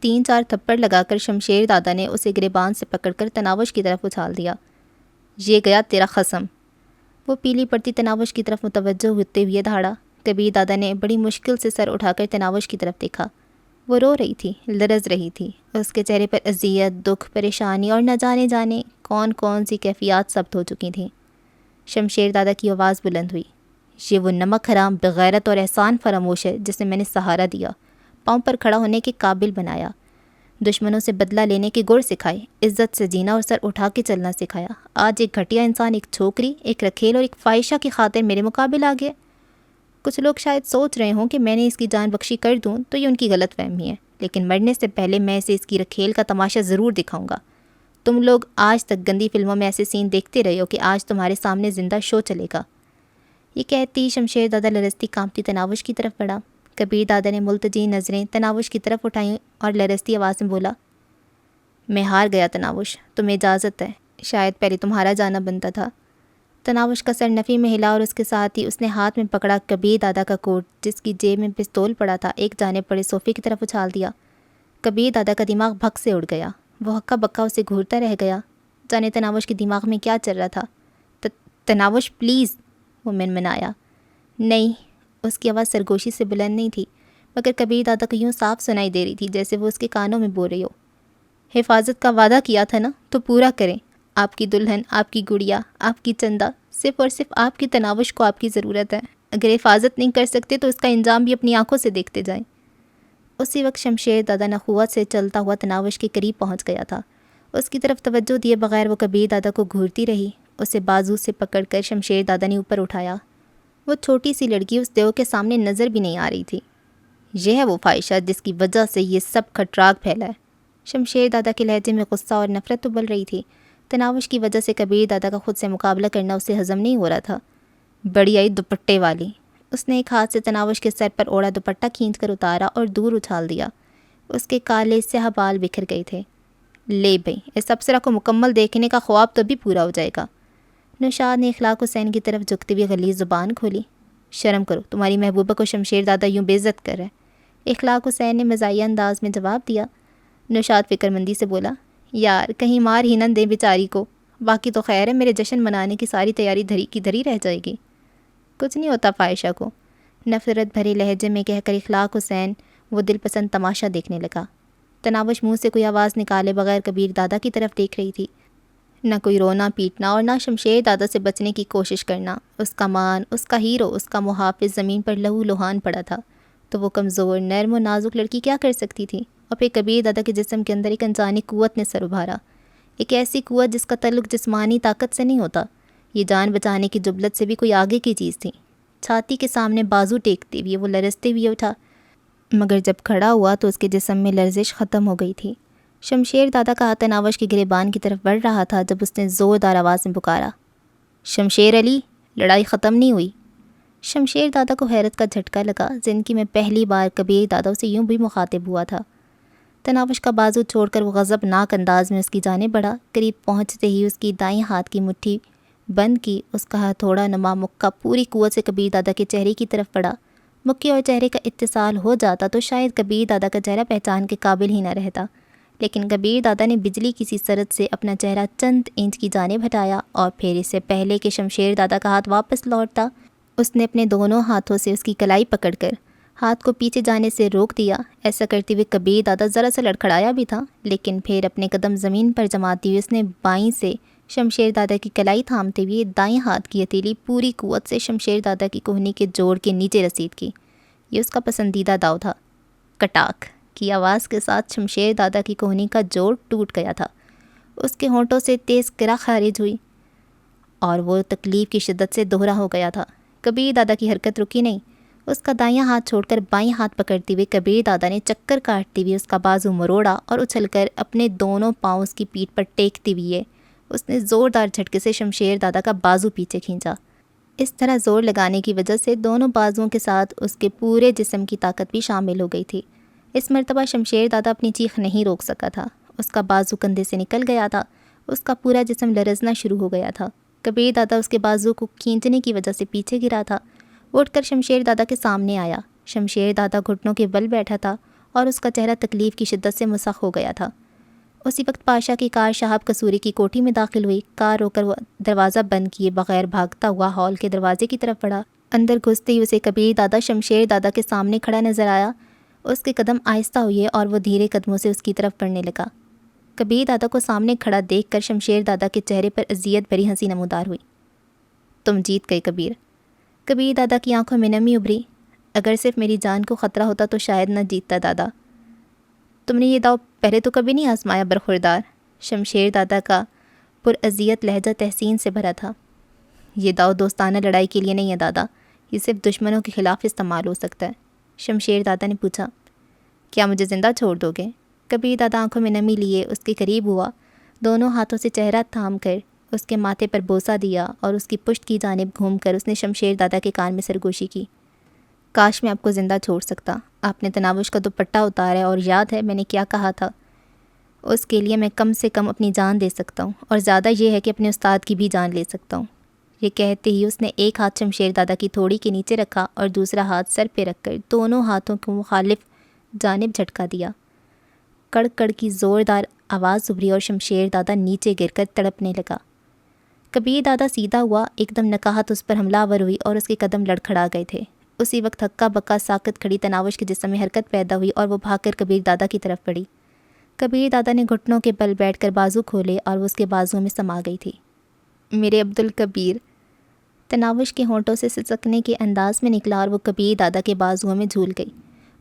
3-4 تھپڑ لگا کر شمشیر دادا نے اسے گریبان سے پکڑ کر تناوش کی طرف اچھال دیا۔ یہ گیا تیرا خصم۔ وہ پیلی پڑتی تناوش کی طرف متوجہ ہوتے ہوئے دھاڑا۔ کبیر دادا نے بڑی مشکل سے سر اٹھا کر تناوش کی طرف دیکھا۔ وہ رو رہی تھی، لرز رہی تھی۔ اس کے چہرے پر اذیت، دکھ، پریشانی اور نہ جانے کون کون سی کیفیات ثبت ہو چکی تھیں۔ شمشیر دادا کی آواز بلند ہوئی، یہ وہ نمک حرام، بغیرت اور احسان فراموش ہے جسے میں نے سہارا دیا، پاؤں پر کھڑا ہونے کے قابل بنایا، دشمنوں سے بدلہ لینے کے گڑ سکھائے، عزت سے جینا اور سر اٹھا کے چلنا سکھایا۔ آج ایک گھٹیا انسان، ایک چھوکری، ایک رکھیل اور ایک فائشہ کی خاطر میرے مقابل آ گیا۔ کچھ لوگ شاید سوچ رہے ہوں کہ میں نے اس کی جان بخشی کر دوں تو یہ ان کی غلط فہمی ہے، لیکن مرنے سے پہلے میں اسے اس کی رکھیل کا تماشا ضرور دکھاؤں گا۔ تم لوگ آج تک گندی فلموں میں ایسے سین دیکھتے رہے ہو کہ آج تمہارے سامنے زندہ شو چلے گا۔ یہ کہتی شمشیر دادا لرزتی کانپتی تناوش کی طرف بڑھا۔ کبیر دادا نے ملتجی نظریں تناوش کی طرف اٹھائیں اور لرزتی آواز میں بولا، میں ہار گیا تناوش، تمہیں اجازت ہے، شاید پہلے تمہارا جانا بنتا تھا۔ تناوش کا سر نفی میں ہلا اور اس کے ساتھ ہی اس نے ہاتھ میں پکڑا کبیر دادا کا کوٹ جس کی جیب میں پستول پڑا تھا ایک جانب پڑے صوفے کی طرف اچھال دیا۔ کبیر دادا کا دماغ بھگ سے اڑ گیا، وہ ہکا بکا اسے گھورتا رہ گیا، جانے تناوش کے دماغ میں کیا چل رہا تھا۔ تناوش پلیز، وہ منمنایا۔ نہیں، اس کی آواز سرگوشی سے بلند نہیں تھی، مگر کبیر دادا کو یوں صاف سنائی دے رہی تھی جیسے وہ اس کے کانوں میں بول رہی ہو، حفاظت کا وعدہ کیا تھا نا تو پورا کریں، آپ کی دلہن، آپ کی گڑیا، آپ کی چندہ، صرف اور صرف آپ کی تناوش کو آپ کی ضرورت ہے، اگر حفاظت نہیں کر سکتے تو اس کا انجام بھی اپنی آنکھوں سے دیکھتے جائیں۔ اسی وقت شمشیر دادا نخوت سے چلتا ہوا تناوش کے قریب پہنچ گیا تھا۔ اس کی طرف توجہ دیے بغیر وہ کبیر دادا کو گھورتی رہی، اسے بازو سے پکڑ کر شمشیر دادا نے اوپر اٹھایا۔ وہ چھوٹی سی لڑکی اس دیو کے سامنے نظر بھی نہیں آ رہی تھی۔ یہ ہے وہ فائشہ جس کی وجہ سے یہ سب کھٹراگ پھیلا ہے۔ شمشیر دادا کے لہجے میں غصہ اور نفرت ابل رہی تھی۔ تناوش کی وجہ سے کبیر دادا کا خود سے مقابلہ کرنا اسے ہضم نہیں ہو رہا تھا۔ بڑی آئی دوپٹے والی، اس نے ایک ہاتھ سے تناوش کے سر پر اوڑا دوپٹہ کھینچ کر اتارا اور دور اچھال دیا۔ اس کے کالے سیاہ بال بکھر گئے تھے۔ لے بھئی، اس ابصرہ کو مکمل دیکھنے کا خواب تو بھی پورا ہو جائے گا۔ نوشاد نے اخلاق حسین کی طرف جھکتے ہوئے غلیظ زبان کھولی۔ شرم کرو، تمہاری محبوبہ کو شمشیر دادا یوں بے عزت کر رہے ہیں۔ اخلاق حسین نے مزاحیہ انداز میں جواب دیا۔ نوشاد فکر مندی سے بولا، یار کہیں مار ہی نہ دیں بیچاری کو، باقی تو خیر ہے، میرے جشن منانے کی ساری تیاری دھری کی دھری رہ جائے گی۔ کچھ نہیں ہوتا فائشہ کو، نفرت بھرے لہجے میں کہہ کر اخلاق حسین وہ دل پسند تماشا دیکھنے لگا۔ تناوش منہ سے کوئی آواز نکالے بغیر کبیر دادا کی طرف دیکھ رہی تھی۔ نہ کوئی رونا پیٹنا اور نہ شمشیر دادا سے بچنے کی کوشش کرنا۔ اس کا مان، اس کا ہیرو، اس کا محافظ زمین پر لہو لہان پڑا تھا، تو وہ کمزور، نرم و نازک لڑکی کیا کر سکتی تھی؟ اور پھر کبیر دادا کے جسم کے اندر ایک انسانی قوت نے سر ابھارا، ایک ایسی قوت جس کا تعلق جسمانی طاقت سے نہیں ہوتا، یہ جان بچانے کی جبلت سے بھی کوئی آگے کی چیز تھی۔ چھاتی کے سامنے بازو ٹیکتے ہوئے وہ لرزتے ہوئے اٹھا، مگر جب کھڑا ہوا تو اس کے جسم میں لرزش ختم ہو گئی تھی۔ شمشیر دادا کا ہاتھ تناوش کے گریبان کی طرف بڑھ رہا تھا جب اس نے زوردار آواز میں پکارا، شمشیر علی، لڑائی ختم نہیں ہوئی۔ شمشیر دادا کو حیرت کا جھٹکا لگا، زندگی میں پہلی بار کبیر دادا اسے یوں بھی مخاطب ہوا تھا۔ تناوش کا بازو چھوڑ کر وہ غضبناک انداز میں اس کی جانب بڑھا، قریب پہنچتے ہی اس کی دائیں ہاتھ کی مٹھی بند کی، اس کا ہتھوڑا نما مکہ پوری قوت سے کبیر دادا کے چہرے کی طرف بڑھا۔ مکے اور چہرے کا اتصال ہو جاتا تو شاید کبیر دادا کا چہرہ پہچان کے قابل ہی نہ رہتا، لیکن کبیر دادا نے بجلی کی سی سرعت سے اپنا چہرہ چند انچ کی جانب ہٹایا، اور پھر اس سے پہلے کہ شمشیر دادا کا ہاتھ واپس لوٹتا، اس نے اپنے دونوں ہاتھوں سے اس کی کلائی پکڑ کر ہاتھ کو پیچھے جانے سے روک دیا۔ ایسا کرتے ہوئے کبیر دادا ذرا سا لڑکھڑایا بھی تھا، لیکن پھر اپنے قدم زمین پر جماتی ہوئی اس نے بائیں سے شمشیر دادا کی کلائی تھامتے ہوئے دائیں ہاتھ کی ہتھیلی پوری قوت سے شمشیر دادا کی کوہنی کے جوڑ کے نیچے رسید کی۔ یہ اس کا پسندیدہ داؤ تھا۔ کٹاک کی آواز کے ساتھ شمشیر دادا کی کوہنی کا جوڑ ٹوٹ گیا تھا، اس کے ہونٹوں سے تیز کرا خارج ہوئی اور وہ تکلیف کی شدت سے دوہرا ہو گیا تھا۔ کبیر دادا کی حرکت رکی نہیں، اس کا دائیں ہاتھ چھوڑ کر بائیں ہاتھ پکڑتے ہوئے کبیر دادا نے چکر کاٹتے ہوئے اس کا بازو مروڑا اور اچھل کر اپنے دونوں پاؤں اس کی پیٹھ پر ٹیکتے ہوئے اس نے زوردار جھٹکے سے شمشیر دادا کا بازو پیچھے کھینچا۔ اس طرح زور لگانے کی وجہ سے دونوں بازوؤں کے ساتھ اس کے پورے جسم کی طاقت بھی شامل ہو گئی تھی۔ اس مرتبہ شمشیر دادا اپنی چیخ نہیں روک سکا تھا، اس کا بازو کندھے سے نکل گیا تھا، اس کا پورا جسم لرزنا شروع ہو گیا تھا۔ کبیر دادا اس کے بازو کو کھینچنے کی وجہ سے پیچھے گرا تھا، وہ اٹھ کر شمشیر دادا کے سامنے آیا۔ شمشیر دادا گھٹنوں کے بل بیٹھا تھا اور اس کا چہرہ تکلیف کی شدت سے مسخ ہو گیا تھا۔ اسی وقت پاشا کی کار شہاب قصوری کی کوٹھی میں داخل ہوئی۔ کار رو کر وہ دروازہ بند کیے بغیر بھاگتا ہوا ہال کے دروازے کی طرف بڑھا۔ اندر گھستے ہی اسے کبیر دادا شمشیر دادا کے سامنے کھڑا نظر آیا۔ اس کے قدم آہستہ ہوئے اور وہ دھیرے قدموں سے اس کی طرف بڑھنے لگا۔ کبیر دادا کو سامنے کھڑا دیکھ کر شمشیر دادا کے چہرے پر اذیت بھری ہنسی نمودار ہوئی۔ تم جیت گئے کبیر۔ کبیر دادا کی آنکھوں میں نمی ابھری۔ اگر صرف میری جان کو خطرہ ہوتا تو شاید نہ جیتتا دادا۔ تم نے یہ داؤ پہلے تو کبھی نہیں آزمایا برخوردار؟ شمشیر دادا کا پراذیت لہجہ تحسین سے بھرا تھا۔ یہ داؤ دوستانہ لڑائی کے لیے نہیں ہے دادا، یہ صرف دشمنوں کے خلاف استعمال ہو سکتا ہے۔ شمشیر دادا نے پوچھا، کیا مجھے زندہ چھوڑ دو گے؟ کبیر دادا آنکھوں میں نمی لیے اس کے قریب ہوا۔ دونوں ہاتھوں سے چہرہ تھام کر اس کے ماتھے پر بوسہ دیا اور اس کی پشت کی جانب گھوم کر اس نے شمشیر دادا کے کان میں سرگوشی کی۔ کاش میں آپ کو زندہ چھوڑ سکتا۔ آپ نے تناوش کا دوپٹہ اتارا اور یاد ہے میں نے کیا کہا تھا؟ اس کے لیے میں کم سے کم اپنی جان دے سکتا ہوں، اور زیادہ یہ ہے کہ اپنے استاد کی بھی جان لے سکتا ہوں۔ یہ کہتے ہی اس نے ایک ہاتھ شمشیر دادا کی تھوڑی کے نیچے رکھا اور دوسرا ہاتھ سر پہ رکھ کر دونوں ہاتھوں کو مخالف جانب جھٹکا دیا۔ کڑ کڑ کی زوردار آواز ابھری اور شمشیر دادا نیچے گر کر تڑپنے لگا۔ کبیر دادا سیدھا ہوا، ایک دم نکاہت اس پر حملہ آور ہوئی اور اس کے قدم لڑکھڑا گئے تھے۔ اسی وقت ہکا بکا ساکت کھڑی تناوش کے جسم میں حرکت پیدا ہوئی اور وہ بھاگ کر کبیر دادا کی طرف بڑھی۔ کبیر دادا نے گھٹنوں کے بل بیٹھ کر بازو کھولے اور وہ اس کے بازوؤں میں سما گئی تھی۔ میرے عبدالکبیر، تناوش کے ہونٹوں سے سسکنے کے انداز میں نکلا اور وہ کبیر دادا کے بازوؤں میں جھول گئی۔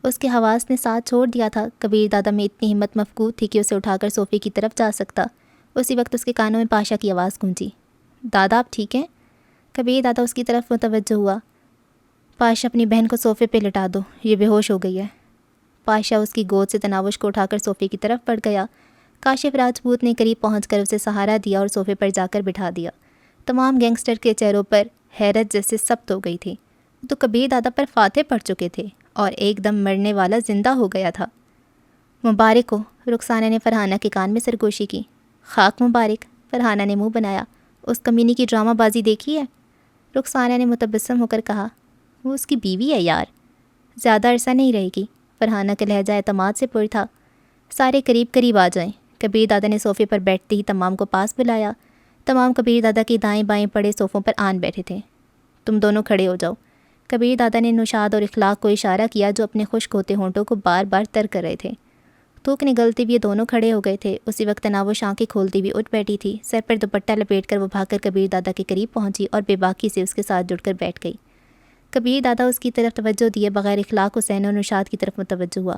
اس کے حواس نے ساتھ چھوڑ دیا تھا۔ کبیر دادا میں اتنی ہمت مفقود تھی کہ اسے اٹھا کر صوفے کی طرف جا سکتا۔ اسی وقت اس کے کانوں میں پاشا کی آواز گونجی۔ دادا آپ ٹھیک ہیں؟ کبیر دادا اس کی طرف متوجہ ہوا۔ پاشا اپنی بہن کو صوفے پہ لٹا دو، یہ بے ہوش ہو گئی ہے۔ پاشا اس کی گود سے تناوش کو اٹھا کر صوفے کی طرف بڑھ گیا۔ کاشف راجپوت نے قریب پہنچ کر اسے سہارا دیا اور صوفے پر جا کر بٹھا دیا۔ تمام گینگسٹر کے چہروں پر حیرت جیسے سبت ہو گئی تھی۔ تو کبیر دادا پر فاتح پڑ چکے تھے اور ایک دم مرنے والا زندہ ہو گیا تھا۔ مبارک ہو، رخسانہ نے فرحانہ کے کان میں سرگوشی کی۔ خاک مبارک، فرحانہ نے منہ بنایا۔ اس کمینی کی ڈرامہ بازی دیکھی ہے؟ رخسانہ نے متبسم ہو کر کہا۔ وہ اس کی بیوی ہے یار، زیادہ عرصہ نہیں رہے گی۔ فرحانہ کا لہجہ اعتماد سے پر تھا۔ سارے قریب قریب آ جائیں۔ کبیر دادا نے صوفے پر بیٹھتے ہی تمام کو پاس بلایا۔ تمام کبیر دادا کے دائیں بائیں پڑے صوفوں پر آن بیٹھے تھے۔ تم دونوں کھڑے ہو جاؤ۔ کبیر دادا نے نوشاد اور اخلاق کو اشارہ کیا جو اپنے خشک ہوتے ہونٹوں کو بار بار تر کر رہے تھے۔ تھوک نگلتے ہوئے دونوں کھڑے ہو گئے تھے۔ اسی وقت تناوش آنکھیں کھولتی ہوئی اٹھ بیٹھی تھی۔ سر پر دوپٹہ لپیٹ کر وہ بھاگ کر کبیر دادا کے قریب پہنچی اور بے باکی سے اس کے ساتھ جڑ کر بیٹھ گئی۔ کبیر دادا اس کی طرف توجہ دیے بغیر اخلاق حسین اور نوشاد کی طرف متوجہ ہوا۔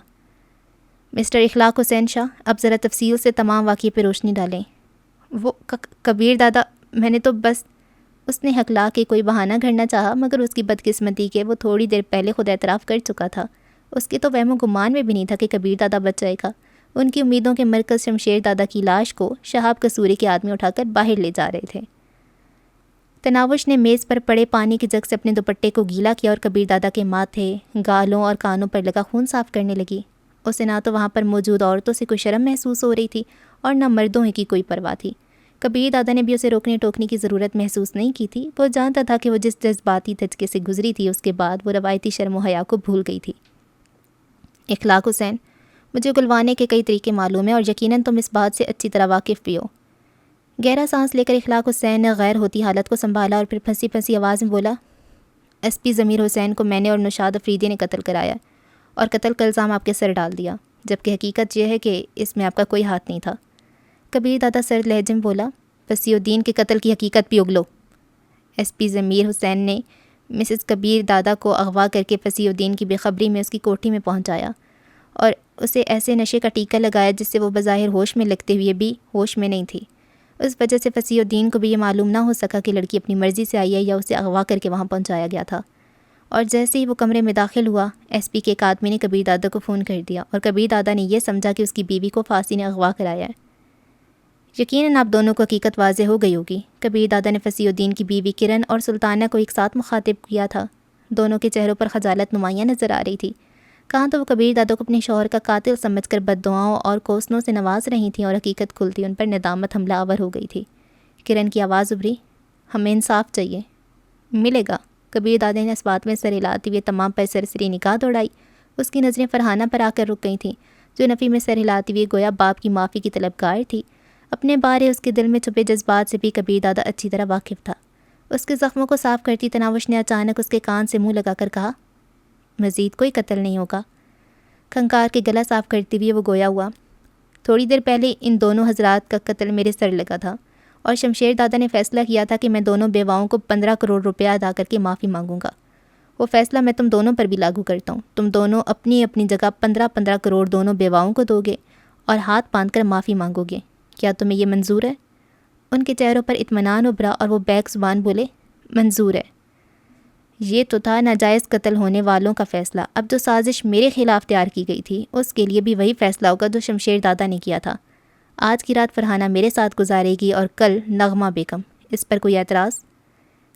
مسٹر اخلاق حسین شاہ، اب ذرا تفصیل سے تمام واقعے پہ روشنی ڈالیں۔ وہ کبیر دادا، میں نے تو بس، اس نے ہکلا کے کوئی بہانہ گھڑنا چاہا، مگر اس کی بدقسمتی کہ وہ تھوڑی دیر پہلے خود اعتراف کر چکا تھا۔ اس کے تو وہم و گمان میں بھی نہیں تھا کہ کبیر دادا بچ جائے گا۔ ان کی امیدوں کے مرکز شمشیر دادا کی لاش کو شہاب قصوری کے آدمی اٹھا کر باہر لے جا رہے تھے۔ تناوش نے میز پر پڑے پانی کی جگ سے اپنے دوپٹے کو گیلا کیا اور کبیر دادا کے ماتھے، گالوں اور کانوں پر لگا خون صاف کرنے لگی۔ اسے نہ تو وہاں پر موجود عورتوں سے کوئی شرم محسوس ہو رہی تھی اور نہ مردوں ہی کی کوئی پرواہ تھی۔ کبیر دادا نے بھی اسے روکنے ٹوکنے کی ضرورت محسوس نہیں کی تھی۔ وہ جانتا تھا کہ وہ جس جذباتی دھچکے سے گزری تھی اس کے بعد وہ روایتی شرم و حیا کو بھول گئی تھی۔ اخلاق حسین، مجھے گلوانے کے کئی طریقے معلوم ہیں اور یقیناً تم اس بات سے اچھی طرح واقف بھی ہو۔ گہرا سانس لے کر اخلاق حسین نے غیر ہوتی حالت کو سنبھالا اور پھر پھنسی پھنسی آواز میں بولا، ایس پی ضمیر حسین کو میں نے اور نوشاد افریدی نے قتل کرایا اور قتل کا الزام آپ کے سر ڈال دیا، جبکہ حقیقت یہ ہے کہ اس میں آپ کا کوئی ہاتھ نہیں تھا۔ کبیر دادا سرد لہجے میں بولا، فصیح الدین کے قتل کی حقیقت بھی اگلو۔ ایس پی ضمیر حسین نے مسز کبیر دادا کو اغوا کر کے فصیح الدین کی بے خبری میں اس کی کوٹھی میں پہنچایا اور اسے ایسے نشے کا ٹیکہ لگایا جس سے وہ بظاہر ہوش میں لگتے ہوئے بھی ہوش میں نہیں تھی۔ اس وجہ سے فصیح الدین کو بھی یہ معلوم نہ ہو سکا کہ لڑکی اپنی مرضی سے آئی ہے یا اسے اغوا کر کے وہاں پہنچایا گیا تھا۔ اور جیسے ہی وہ کمرے میں داخل ہوا، ایس پی کے ایک آدمی نے کبیر دادا کو فون کر دیا اور کبیر دادا نے یہ سمجھا کہ اس کی بیوی کو فاسی نے اغوا کرایا ہے۔ یقیناً آپ دونوں کو حقیقت واضح ہو گئی ہوگی۔ کبیر دادا نے فصیح الدین کی بیوی کرن اور سلطانہ کو ایک ساتھ مخاطب کیا تھا۔ دونوں کے چہروں پر خجالت نمایاں نظر آ رہی تھی۔ کہاں تو وہ کبیر دادا کو اپنے شوہر کا قاتل سمجھ کر بد دعاؤں اور کوسنوں سے نواز رہی تھیں اور حقیقت کھلتی ان پر ندامت حملہ آور ہو گئی تھی۔ کرن کی آواز ابھری، ہمیں انصاف چاہیے، ملے گا۔ کبیر دادا نے اس بات میں سر ہلاتے ہوئے تمام پر سرسری نگاہ دوڑائی۔ اس کی نظریں فرحانہ پر آ کر رک گئی تھیں، جو نفی میں سر ہلاتے ہوئے گویا باپ کی معافی کی طلبگار تھی۔ اپنے بارے اس کے دل میں چھپے جذبات سے بھی کبیر دادا اچھی طرح واقف تھا۔ اس کے زخموں کو صاف کرتی تناوش نے اچانک اس کے کان سے منہ لگا کر کہا، مزید کوئی قتل نہیں ہوگا۔ کھنکار کے گلا صاف کرتے ہوئے وہ گویا ہوا، تھوڑی دیر پہلے ان دونوں حضرات کا قتل میرے سر لگا تھا اور شمشیر دادا نے فیصلہ کیا تھا کہ میں دونوں بیواؤں کو 15 کروڑ روپیہ ادا کر کے معافی مانگوں گا۔ وہ فیصلہ میں تم دونوں پر بھی لاگو کرتا ہوں۔ تم دونوں اپنی اپنی جگہ 15 کروڑ دونوں بیواؤں کو دو گے اور ہاتھ باندھ کر معافی مانگو گے۔ کیا تمہیں یہ منظور ہے؟ ان کے چہروں پر اطمینان ابھرا اور وہ بیک زبان بولے، منظور ہے۔ یہ تو تھا ناجائز قتل ہونے والوں کا فیصلہ۔ اب جو سازش میرے خلاف تیار کی گئی تھی اس کے لیے بھی وہی فیصلہ ہوگا جو شمشیر دادا نے کیا تھا۔ آج کی رات فرحانہ میرے ساتھ گزارے گی اور کل نغمہ بیگم، اس پر کوئی اعتراض؟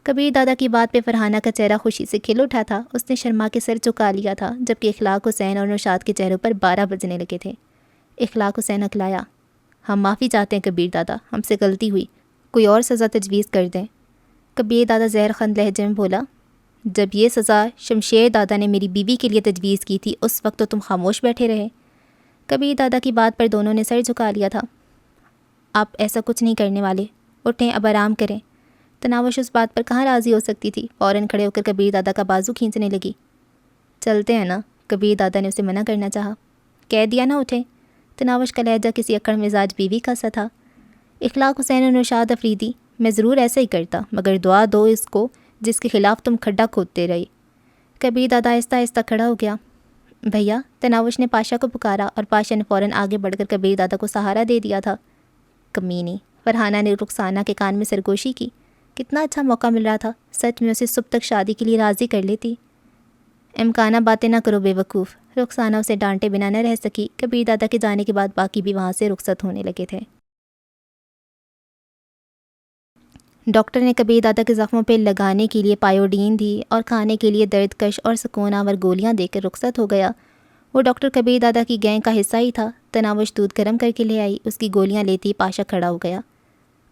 کبیر دادا کی بات پہ فرحانہ کا چہرہ خوشی سے کھل اٹھا تھا. اس نے شرما کے سر چکا لیا تھا، جبکہ اخلاق حسین اور نوشاد کے چہروں پر 12 بجنے لگے تھے. اخلاق حسین اکلایا، ہم معافی چاہتے ہیں کبیر دادا، ہم سے غلطی ہوئی، کوئی اور سزا تجویز کر دیں. کبیر دادا زہر خند لہجے میں بولا، جب یہ سزا شمشیر دادا نے میری بیوی کے لیے تجویز کی تھی اس وقت تو تم خاموش بیٹھے رہے. کبیر دادا کی بات پر دونوں نے سر جھکا لیا تھا. آپ ایسا کچھ نہیں کرنے والے، اٹھیں اب آرام کریں. تناوش اس بات پر کہاں راضی ہو سکتی تھی. فوراً کھڑے ہو کر کبیر دادا کا بازو کھینچنے لگی. چلتے ہیں نا، کبیر دادا نے اسے منع کرنا چاہا. کہہ دیا نا اٹھیں. تناوش کا لہجہ کسی اکڑ مزاج بیوی کا سا تھا. اخلاق حسین اور نوشاد افریدی، میں ضرور ایسا ہی کرتا، مگر دعا دو اس کو جس کے خلاف تم کھڈا کھودتے رہے. کبیر دادا آہستہ آہستہ کھڑا ہو گیا. بھیا، تناوش نے پاشا کو پکارا اور پاشا نے فوراً آگے بڑھ کر کبیر دادا کو سہارا دے دیا تھا. کمینی، فرحانہ نے رخسانہ کے کان میں سرگوشی کی. کتنا اچھا موقع مل رہا تھا، سچ میں اسے صبح تک شادی کے لیے راضی کر لیتی. امکانہ باتیں نہ کرو بے وقوف. رخسانہ اسے ڈانٹے بنا نہ رہ سکی. کبیر دادا کے جانے کے بعد باقی بھی وہاں سے رخصت ہونے لگے تھے. ڈاکٹر نے کبیر دادا کے زخموں پہ لگانے کے لیے پایوڈین دی اور کھانے کے لیے درد کش اور سکون آور گولیاں دے کر رخصت ہو گیا. وہ ڈاکٹر کبیر دادا کی گینگ کا حصہ ہی تھا. تناوش دودھ گرم کر کے لے آئی. اس کی گولیاں لیتی پاشا کھڑا ہو گیا.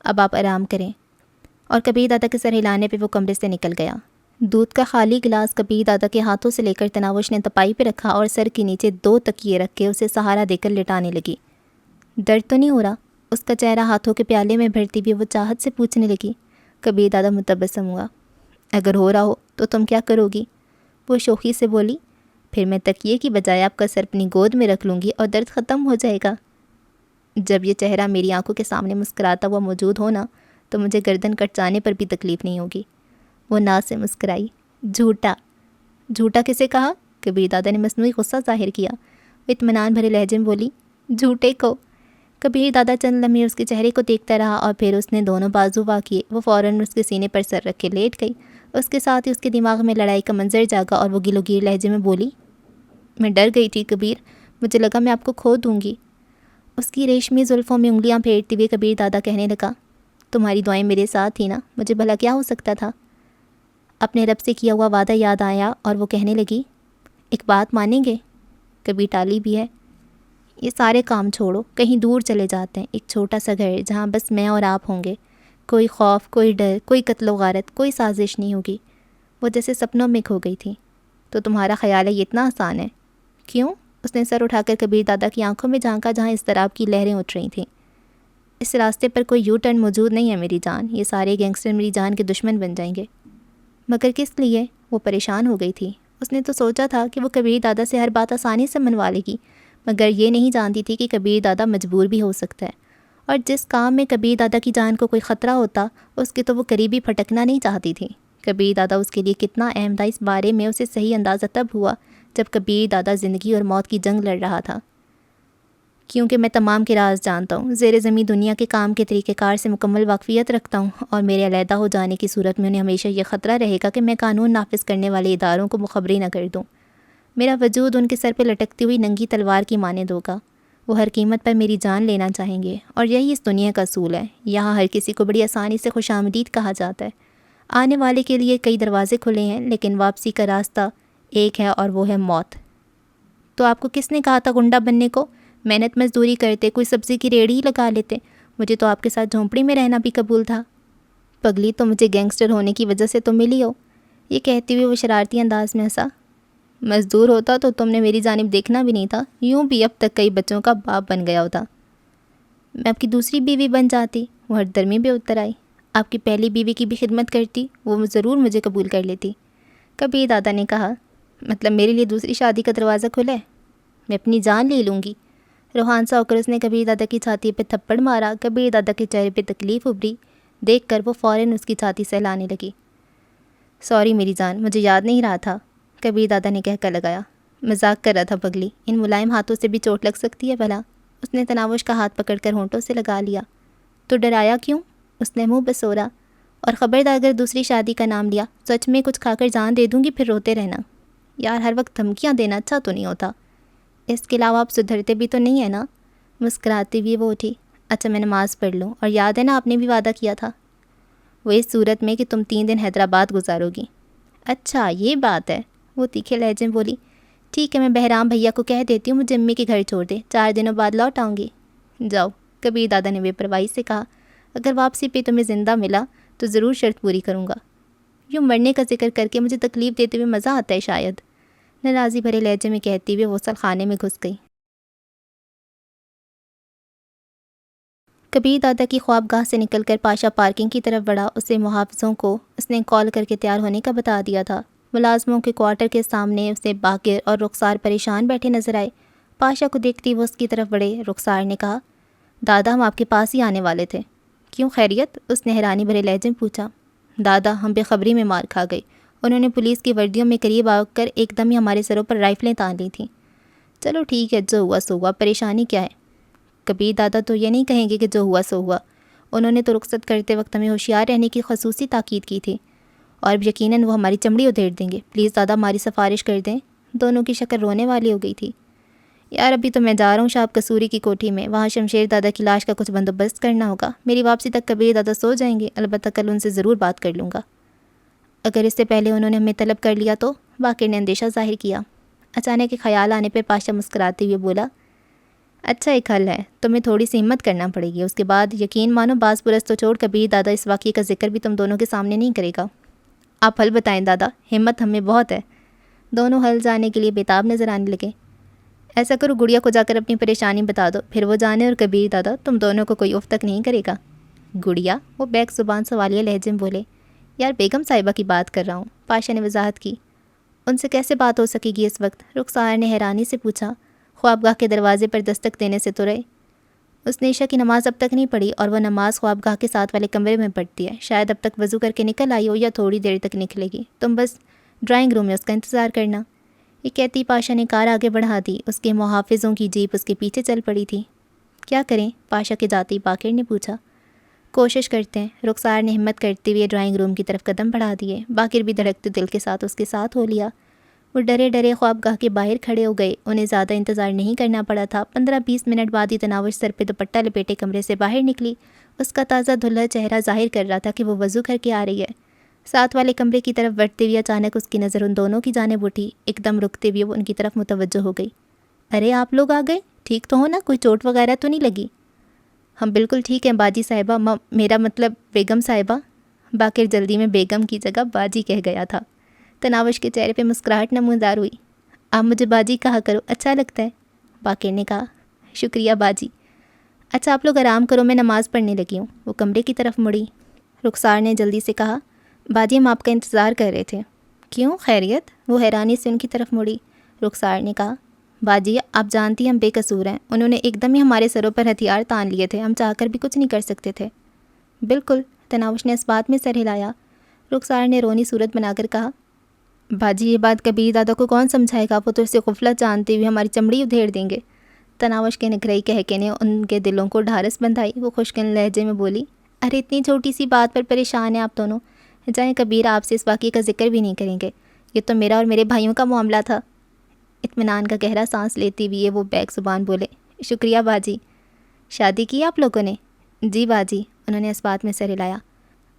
اب آپ آرام کریں. اور کبیر دادا کے سر ہلانے پہ وہ کمرے سے نکل گیا. دودھ کا خالی گلاس کبیر دادا کے ہاتھوں سے لے کر تناوش نے تپائی پہ رکھا اور سر کے نیچے 2 تکیے رکھ کے اسے سہارا دے کر لٹانے لگی. درد تو نہیں ہو رہا؟ اس کا چہرہ ہاتھوں کے پیالے میں بھرتی ہوئی وہ چاہت سے پوچھنے لگی. کبیر دادا متبسم ہوا. اگر ہو رہا ہو تو تم کیا کرو گی؟ وہ شوخی سے بولی. پھر میں تکیے کی بجائے آپ کا سر اپنی گود میں رکھ لوں گی اور درد ختم ہو جائے گا. جب یہ چہرہ میری آنکھوں کے سامنے مسکراتا ہوا موجود ہونا تو مجھے گردن کٹ جانے پر بھی تکلیف نہیں ہوگی. وہ ناز سے مسکرائی. جھوٹا. جھوٹا کسے کہا؟ کبیر دادا نے مصنوعی غصہ ظاہر کیا. وہ اطمینان بھرے لہجے میں بولی، جھوٹے کو. کبیر دادا چند لمحے اس کے چہرے کو دیکھتا رہا اور پھر اس نے دونوں بازو وا کیے. وہ فوراً اس کے سینے پر سر رکھ کے لیٹ گئی. اس کے ساتھ ہی اس کے دماغ میں لڑائی کا منظر جاگا اور وہ گلو گیر لہجے میں بولی، میں ڈر گئی تھی کبیر، مجھے لگا میں آپ کو کھو دوں گی. اس کی ریشمی زلفوں میں انگلیاں پھیرتے ہوئے کبیر دادا کہنے لگا، تمہاری دعائیں میرے ساتھ تھیں نا، مجھے بھلا کیا ہو سکتا تھا. اپنے رب سے کیا ہوا وعدہ یاد آیا اور وہ کہنے لگی، ایک بات مانیں گے؟ کبھی ٹالی بھی ہے. یہ سارے کام چھوڑو، کہیں دور چلے جاتے ہیں، ایک چھوٹا سا گھر جہاں بس میں اور آپ ہوں گے. کوئی خوف، کوئی ڈر، کوئی قتل و غارت، کوئی سازش نہیں ہوگی. وہ جیسے سپنوں میں کھو گئی تھی. تو تمہارا خیال ہے یہ اتنا آسان ہے؟ کیوں؟ اس نے سر اٹھا کر کبیر دادا کی آنکھوں میں جھانکا جہاں اضطراب کی لہریں اٹھ رہی تھیں. اس راستے پر کوئی یو ٹرن موجود نہیں ہے میری جان. یہ سارے گینگسٹر میری جان کے دشمن بن جائیں گے. مگر کس لیے؟ وہ پریشان ہو گئی تھی. اس نے تو سوچا تھا کہ وہ کبیر دادا سے ہر بات آسانی سے منوا لے گی، مگر یہ نہیں جانتی تھی کہ کبیر دادا مجبور بھی ہو سکتا ہے، اور جس کام میں کبیر دادا کی جان کو کوئی خطرہ ہوتا اس کے تو وہ قریبی پھٹکنا نہیں چاہتی تھی. کبیر دادا اس کے لیے کتنا اہم تھا اس بارے میں اسے صحیح اندازہ تب ہوا جب کبیر دادا زندگی اور موت کی جنگ لڑ رہا تھا. کیونکہ میں تمام کے راز جانتا ہوں، زیر زمین دنیا کے کام کے طریقہ کار سے مکمل واقفیت رکھتا ہوں، اور میرے علیحدہ ہو جانے کی صورت میں انہیں ہمیشہ یہ خطرہ رہے گا کہ میں قانون نافذ کرنے والے اداروں کو مخبری نہ کر دوں. میرا وجود ان کے سر پہ لٹکتی ہوئی ننگی تلوار کی مانند ہوگا. وہ ہر قیمت پر میری جان لینا چاہیں گے، اور یہی اس دنیا کا اصول ہے. یہاں ہر کسی کو بڑی آسانی سے خوش آمدید کہا جاتا ہے. آنے والے کے لیے کئی دروازے کھلے ہیں، لیکن واپسی کا راستہ ایک ہے اور وہ ہے موت. تو آپ کو کس نے کہا تھا گنڈا بننے کو؟ محنت مزدوری کرتے، کوئی سبزی کی ریڑھی ہی لگا لیتے. مجھے تو آپ کے ساتھ جھونپڑی میں رہنا بھی قبول تھا. پگلی تو مجھے گینگسٹر ہونے کی وجہ سے تو ملی ہو. یہ کہتے ہوئے وہ شرارتی انداز میں ہنسا. مزدور ہوتا تو تم نے میری جانب دیکھنا بھی نہیں تھا، یوں بھی اب تک کئی بچوں کا باپ بن گیا ہوتا. میں آپ کی دوسری بیوی بن جاتی. وہ ہر درمی پہ اتر آئی. آپ کی پہلی بیوی کی بھی خدمت کرتی، وہ ضرور مجھے قبول کر لیتی. کبیر دادا نے کہا، مطلب میرے لیے دوسری شادی کا دروازہ کھلا ہے؟ میں اپنی جان لے لوں گی. روحان سا ہو کر اس نے کبیر دادا کی چھاتی پہ تھپڑ مارا. کبیر دادا کے چہرے پہ تکلیف ابھری. دیکھ کر وہ فوراً اس کی چھاتی سہلانے لگی. سوری میری جان، مجھے یاد نہیں رہا تھا. کبیر دادا نے کہہ کر لگایا. مذاق کر رہا تھا پگلی، ان ملائم ہاتھوں سے بھی چوٹ لگ سکتی ہے بھلا. اس نے تناوش کا ہاتھ پکڑ کر ہونٹوں سے لگا لیا. تو ڈرایا کیوں؟ اس نے منہ بسورا. اور خبردار اگر دوسری شادی کا نام لیا سچ میں کچھ کھا کر جان دے دوں گی، پھر روتے رہنا. یار ہر وقت دھمکیاں دینا اچھا تو نہیں ہوتا. اس کے علاوہ آپ سدھرتے بھی تو نہیں ہیں نا. مسکراتی ہوئی وہ اٹھی. اچھا میں نماز پڑھ لوں، اور یاد ہے نا آپ نے بھی وعدہ کیا تھا، وہ اس صورت میں کہ تم 3 دن حیدرآباد گزارو گی۔ اچھا یہ بات ہے، وہ تیکھے لہجے میں بولی۔ ٹھیک ہے، میں بہرام بھیا کو کہہ دیتی ہوں مجھے امی کے گھر چھوڑ دے، 4 دنوں بعد لوٹ آؤں گی۔ جاؤ، کبیر دادا نے بے پرواہی سے کہا، اگر واپسی پہ تمہیں زندہ ملا تو ضرور شرط پوری کروں گا۔ یوں مرنے کا ذکر کر کے مجھے تکلیف دیتے ہوئے مزہ آتا ہے شاید، ناراضی بھرے لہجے میں کہتی ہوئے غسل خانے میں گھس گئی۔ کبیر دادا کی خوابگاہ سے نکل کر پاشا پارکنگ کی طرف بڑھا۔ اسے محافظوں کو اس نے کال کر کے تیار ہونے کا بتا دیا تھا۔ ملازموں کے کوارٹر کے سامنے اسے باقر اور رخسار پریشان بیٹھے نظر آئے۔ پاشا کو دیکھتی وہ اس کی طرف بڑھے۔ رخسار نے کہا، دادا ہم آپ کے پاس ہی آنے والے تھے۔ کیوں خیریت؟ اس نے حیرانی بھرے لہجے میں پوچھا۔ دادا ہم بے خبری میں مار کھا گئے، انہوں نے پولیس کی وردیوں میں قریب آ کر ایک دم ہی ہمارے سروں پر رائفلیں تان لی تھیں۔ چلو ٹھیک ہے، جو ہوا سو ہوا، پریشانی کیا ہے؟ کبیر دادا تو یہ نہیں کہیں گے کہ جو ہوا سو ہوا، انہوں نے تو رخصت کرتے وقت ہمیں ہوشیار رہنے کی خصوصی تاکید کی تھی، اور یقیناً وہ ہماری چمڑی ادھیڑ دیں گے۔ پلیز دادا ہماری سفارش کر دیں۔ دونوں کی شکل رونے والی ہو گئی تھی۔ یار ابھی تو میں جا رہا ہوں شاپ قصوری کی کوٹھی میں، وہاں شمشیر دادا کی لاش کا کچھ بندوبست کرنا ہوگا۔ میری واپسی تک کبیر دادا سو جائیں گے، البتہ کل ان سے ضرور بات کر لوں گا۔ اگر اس سے پہلے انہوں نے ہمیں طلب کر لیا تو؟ باقر نے اندیشہ ظاہر کیا۔ اچانک ایک خیال آنے پر پاشا مسکراتے ہوئے بولا، اچھا ایک حل ہے، تمہیں تھوڑی سی ہمت کرنا پڑے گی، اس کے بعد یقین مانو باز پرس تو چھوڑ کبیر دادا اس واقعے کا ذکر بھی تم دونوں کے سامنے نہیں کرے گا۔ آپ حل بتائیں دادا، ہمت ہمیں بہت ہے۔ دونوں حل جانے کے لیے بےتاب نظر آنے لگے۔ ایسا کرو گڑیا کو جا کر اپنی پریشانی بتا دو، پھر وہ جانے اور کبیر دادا تم دونوں کو کوئی اف تک نہیں کرے گا۔ گڑیا؟ وہ بیک زبان سوالیہ لہجے میں بولے۔ یار بیگم صاحبہ کی بات کر رہا ہوں، پاشا نے وضاحت کی۔ ان سے کیسے بات ہو سکے گی اس وقت؟ رخسار نے حیرانی سے پوچھا۔ خوابگاہ کے دروازے پر دستک دینے سے تو رہے۔ اس نے عشاء کی نماز اب تک نہیں پڑھی، اور وہ نماز خوابگاہ کے ساتھ والے کمرے میں پڑھتی ہے، شاید اب تک وضو کر کے نکل آئی ہو یا تھوڑی دیر تک نکلے گی، تم بس ڈرائنگ روم میں اس کا انتظار کرنا۔ یہ کہتی پاشا نے کار آگے بڑھا دی۔ اس کے محافظوں کی جیپ اس کے پیچھے چل پڑی تھی۔ کیا کریں؟ پاشا کے جاتی باقر نے پوچھا۔ کوشش کرتے ہیں، رخسار نے ہمت کرتے ہوئے ڈرائنگ روم کی طرف قدم بڑھا دیے۔ باقر بھی دھڑکتے دل کے ساتھ اس کے ساتھ ہو لیا۔ وہ ڈرے ڈرے خوابگاہ کے باہر کھڑے ہو گئے۔ انہیں زیادہ انتظار نہیں کرنا پڑا تھا۔ 15-20 منٹ بعد ہی تناوش سر پہ دوپٹہ لپیٹے کمرے سے باہر نکلی۔ اس کا تازہ دھلا چہرہ ظاہر کر رہا تھا کہ وہ وضو کر کے آ رہی ہے۔ ساتھ والے کمرے کی طرف بڑھتے ہوئے اچانک اس کی نظر ان دونوں کی جانب اٹھی۔ ایک دم رکتے ہوئے وہ ان کی طرف متوجہ ہو گئی۔ ارے آپ لوگ آ گئے، ٹھیک تو ہو نا؟ کوئی چوٹ وغیرہ تو نہیں لگی؟ ہم بالکل ٹھیک ہیں باجی صاحبہ، میرا مطلب بیگم صاحبہ۔ باقر جلدی میں بیگم کی جگہ باجی کہہ گیا تھا۔ تناوش کے چہرے پہ مسکراہٹ نمودار ہوئی۔ آپ مجھے باجی کہا کرو، اچھا لگتا ہے، باقر نے کہا۔ شکریہ باجی۔ اچھا آپ لوگ آرام کرو، میں نماز پڑھنے لگی ہوں۔ وہ کمرے کی طرف مڑی۔ رخسار نے جلدی سے کہا، باجی ہم آپ کا انتظار کر رہے تھے۔ کیوں خیریت؟ وہ حیرانی سے ان کی طرف مڑی۔ رخسار نے کہا، باجی آپ جانتی ہیں ہم بے قصور ہیں، انہوں نے ایک دم ہی ہمارے سروں پر ہتھیار تان لیے تھے، ہم چاہ کر بھی کچھ نہیں کر سکتے تھے۔ بالکل، تناوش نے اس بات میں سر ہلایا۔ رخسار نے رونی صورت بنا کر کہا، باجی یہ بات کبیر دادا کو کون سمجھائے گا، وہ تو اسے غفلت جانتے ہوئے ہماری چمڑی ادھیڑ دیں گے۔ تناوش کے نگرئی کہکے نے ان کے دلوں کو ڈھارس بندھائی۔ وہ خشکن لہجے میں بولی، ارے اتنی چھوٹی سی بات پر پریشان ہیں آپ دونوں، جائیں کبیر آپ سے اس واقعے کا ذکر بھی نہیں کریں گے، یہ تو میرا اور میرے بھائیوں کا معاملہ تھا۔ اطمینان کا گہرا سانس لیتے ہوئے وہ بیک زبان بولے، شکریہ باجی۔ شادی کی آپ لوگوں نے؟ جی باجی، انہوں نے اس بات میں سر ہلایا۔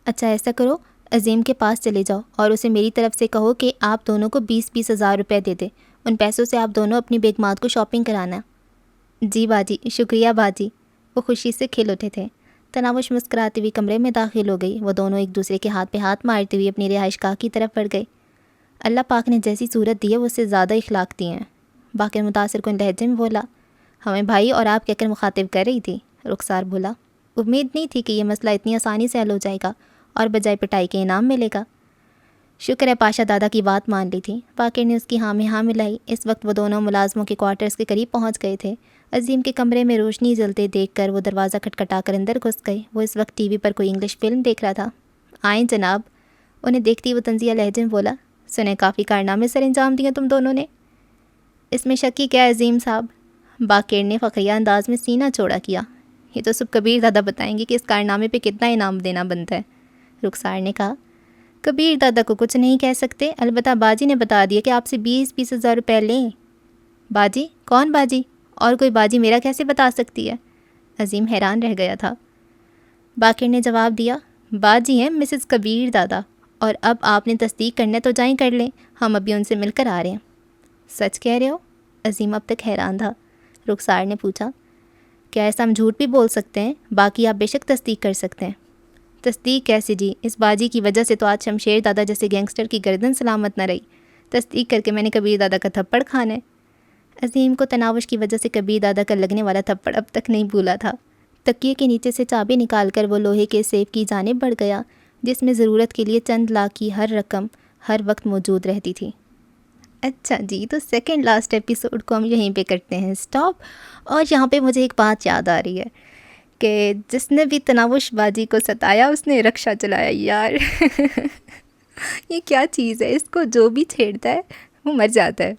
اچھا ایسا کرو، عظیم کے پاس چلے جاؤ اور اسے میری طرف سے کہو کہ آپ دونوں کو 20-20 ہزار روپے دے دے، ان پیسوں سے آپ دونوں اپنی بیگمات کو شاپنگ کرانا۔ جی باجی، شکریہ باجی۔ وہ خوشی سے کھل اٹھے تھے۔ تناوش مسکراتی ہوئی کمرے میں داخل ہو گئی۔ وہ دونوں ایک دوسرے کے ہاتھ پہ ہاتھ مارتے ہوئے اپنی رہائش گاہ کی طرف بڑھ گئے۔ اللہ پاک نے جیسی صورت دی ہے وہ اس سے زیادہ اخلاق دیے ہیں، باقر متاثر کن لہجے میں بولا۔ ہمیں بھائی اور آپ کہہ کر مخاطب کر رہی تھی، رخسار بولا۔ امید نہیں تھی کہ یہ مسئلہ اتنی آسانی سے حل ہو جائے گا اور بجائے پٹائی کے انعام ملے گا۔ شکر ہے پاشا دادا کی بات مان لی تھی۔ باقر نے اس کی ہاں میں ہاں ملائی۔ اس وقت وہ دونوں ملازموں کے کوارٹرز کے قریب پہنچ گئے تھے۔ عظیم کے کمرے میں روشنی جلتے دیکھ کر وہ دروازہ کھٹکھٹا کر اندر گھس گئے۔ وہ اس وقت ٹی وی پر کوئی انگلش فلم دیکھ رہا تھا۔ آئیں جناب، انہیں دیکھتی وہ طنزیہ لہجے میں بولا۔ سنے کافی کارنامے سر انجام دیے تم دونوں نے۔ اس میں شک کی کیا عظیم صاحب؟ باقر نے فخریہ انداز میں سینہ چوڑا کیا۔ یہ تو سب کبیر دادا بتائیں گے کہ اس کارنامے پہ کتنا انعام دینا بنتا ہے، رخسار نے کہا۔ کبیر دادا کو کچھ نہیں کہہ سکتے، البتہ باجی نے بتا دیا کہ آپ سے 20-20 ہزار روپے لیں۔ باجی؟ کون باجی؟ اور کوئی باجی میرا کیسے بتا سکتی ہے؟ عظیم حیران رہ گیا تھا۔ باقر نے جواب دیا، باجی ہیں مسز کبیر دادا، اور اب آپ نے تصدیق کرنا تو جائیں کر لیں، ہم ابھی ان سے مل کر آ رہے ہیں۔ سچ کہہ رہے ہو؟ عظیم اب تک حیران تھا۔ رخسار نے پوچھا، کیا ایسا ہم جھوٹ بھی بول سکتے ہیں؟ باقی آپ بے شک تصدیق کر سکتے ہیں۔ تصدیق کیسے جی؟ اس باجی کی وجہ سے تو آج شمشیر دادا جیسے گینگسٹر کی گردن سلامت نہ رہی۔ تصدیق کر کے میں نے کبیر دادا کا تھپڑ کھانا ہے۔ عظیم کو تناوش کی وجہ سے کبیر دادا کا لگنے والا تھپڑ اب تک نہیں بھولا تھا۔ تکیے کے نیچے سے چابی نکال کر وہ لوہے کے سیف کی جانب بڑھ گیا، جس میں ضرورت کے لیے چند لاکھ کی ہر رقم ہر وقت موجود رہتی تھی۔ اچھا جی، تو سیکنڈ لاسٹ ایپیسوڈ کو ہم یہیں پہ کرتے ہیں اسٹاپ۔ اور یہاں پہ مجھے ایک بات یاد آ رہی ہے کہ جس نے بھی تناوش باجی کو ستایا اس نے رکشہ چلایا۔ یار یہ کیا چیز ہے؟ اس کو جو بھی چھیڑتا ہے وہ مر جاتا ہے۔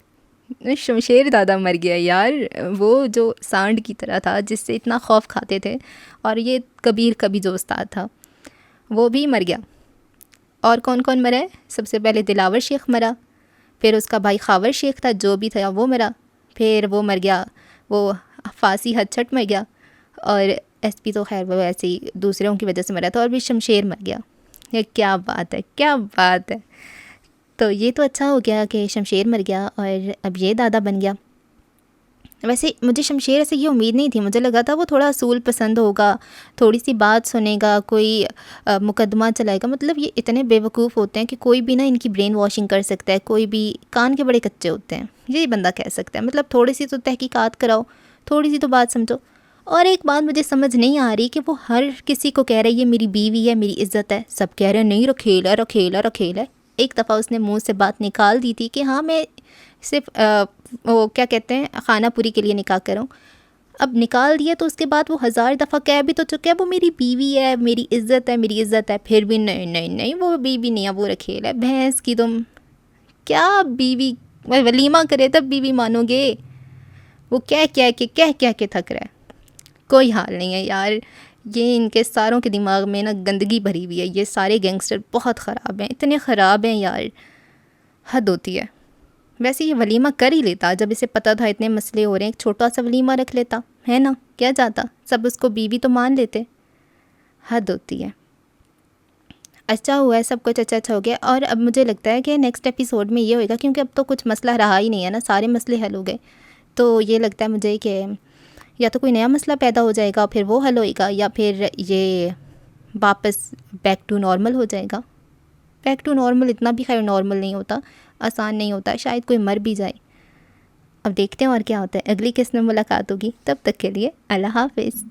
شمشیر دادا مر گیا یار، وہ جو سانڈ کی طرح تھا جس سے اتنا خوف کھاتے تھے، اور یہ کبیر کا بھی جو استاد تھا وہ بھی مر گیا۔ اور کون کون مرا ہے؟ سب سے پہلے دلاور شیخ مرا، پھر اس کا بھائی خاور شیخ تھا جو بھی تھا وہ مرا، پھر وہ مر گیا، وہ فاسی حد چھٹ مر گیا، اور ایس پی تو خیر وہ ایسے ہی دوسروں کی وجہ سے مرا تھا، اور بھی شمشیر مر گیا۔ یہ کیا بات ہے، کیا بات ہے! تو یہ تو اچھا ہو گیا کہ شمشیر مر گیا اور اب یہ دادا بن گیا۔ ویسے مجھے شمشیر سے یہ امید نہیں تھی، مجھے لگا تھا وہ تھوڑا اصول پسند ہوگا، تھوڑی سی بات سنے گا، کوئی مقدمہ چلائے گا۔ مطلب یہ اتنے بے وقوف ہوتے ہیں کہ کوئی بھی نا ان کی برین واشنگ کر سکتا ہے، کوئی بھی کان کے بڑے کچے ہوتے ہیں، یہی بندہ کہہ سکتا ہے۔ مطلب تھوڑی سی تو تحقیقات کراؤ، تھوڑی سی تو بات سمجھو۔ اور ایک بات مجھے سمجھ نہیں آ رہی کہ وہ ہر کسی کو کہہ رہا ہے یہ میری بیوی ہے، میری عزت ہے، سب کہہ رہے ہیں نہیں رکھیل ہے، رکھیل ہے، رکھیل ہے۔ ایک دفعہ اس نے منہ سے بات نکال دی تھی کہ ہاں میں صرف وہ کیا کہتے ہیں خانہ پوری کے لیے نکاح کروں، اب نکال دیا تو اس کے بعد وہ 1000 دفعہ کہہ بھی تو چکے ہے وہ میری بیوی ہے، میری عزت ہے، میری عزت ہے، پھر بھی نہیں نہیں نہیں وہ بیوی نہیں ہے، وہ رکھیل ہے۔ بھینس کی تم کیا بیوی ولیمہ کرے تب بیوی مانو گے؟ وہ کہہ کے تھک رہا ہے۔ کوئی حال نہیں ہے یار، یہ ان کے ساروں کے دماغ میں نا گندگی بھری ہوئی ہے، یہ سارے گینگسٹر بہت خراب ہیں، اتنے خراب ہیں یار، حد ہوتی ہے۔ ویسے یہ ولیمہ کر ہی لیتا، جب اسے پتہ تھا اتنے مسئلے ہو رہے ہیں، ایک چھوٹا سا ولیمہ رکھ لیتا ہے نا، کیا جاتا، سب اس کو بیوی تو مان لیتے۔ حد ہوتی ہے۔ اچھا ہوا ہے سب کچھ اچھا ہو گیا، اور اب مجھے لگتا ہے کہ نیکسٹ ایپیسوڈ میں یہ ہوئے گا، کیونکہ اب تو کچھ مسئلہ رہا ہی نہیں ہے نا، سارے مسئلے حل ہو گئے، تو یہ لگتا ہے مجھے کہ یا تو کوئی نیا مسئلہ پیدا ہو جائے گا پھر وہ حل ہوئے گا، یا پھر یہ واپس بیک ٹو نارمل ہو جائے گا۔ بیک ٹو نارمل اتنا بھی خیر نارمل نہیں ہوتا، آسان نہیں ہوتا، شاید کوئی مر بھی جائے۔ اب دیکھتے ہیں اور کیا ہوتا ہے، اگلی قسط میں ملاقات ہوگی، تب تک کے لیے اللہ حافظ۔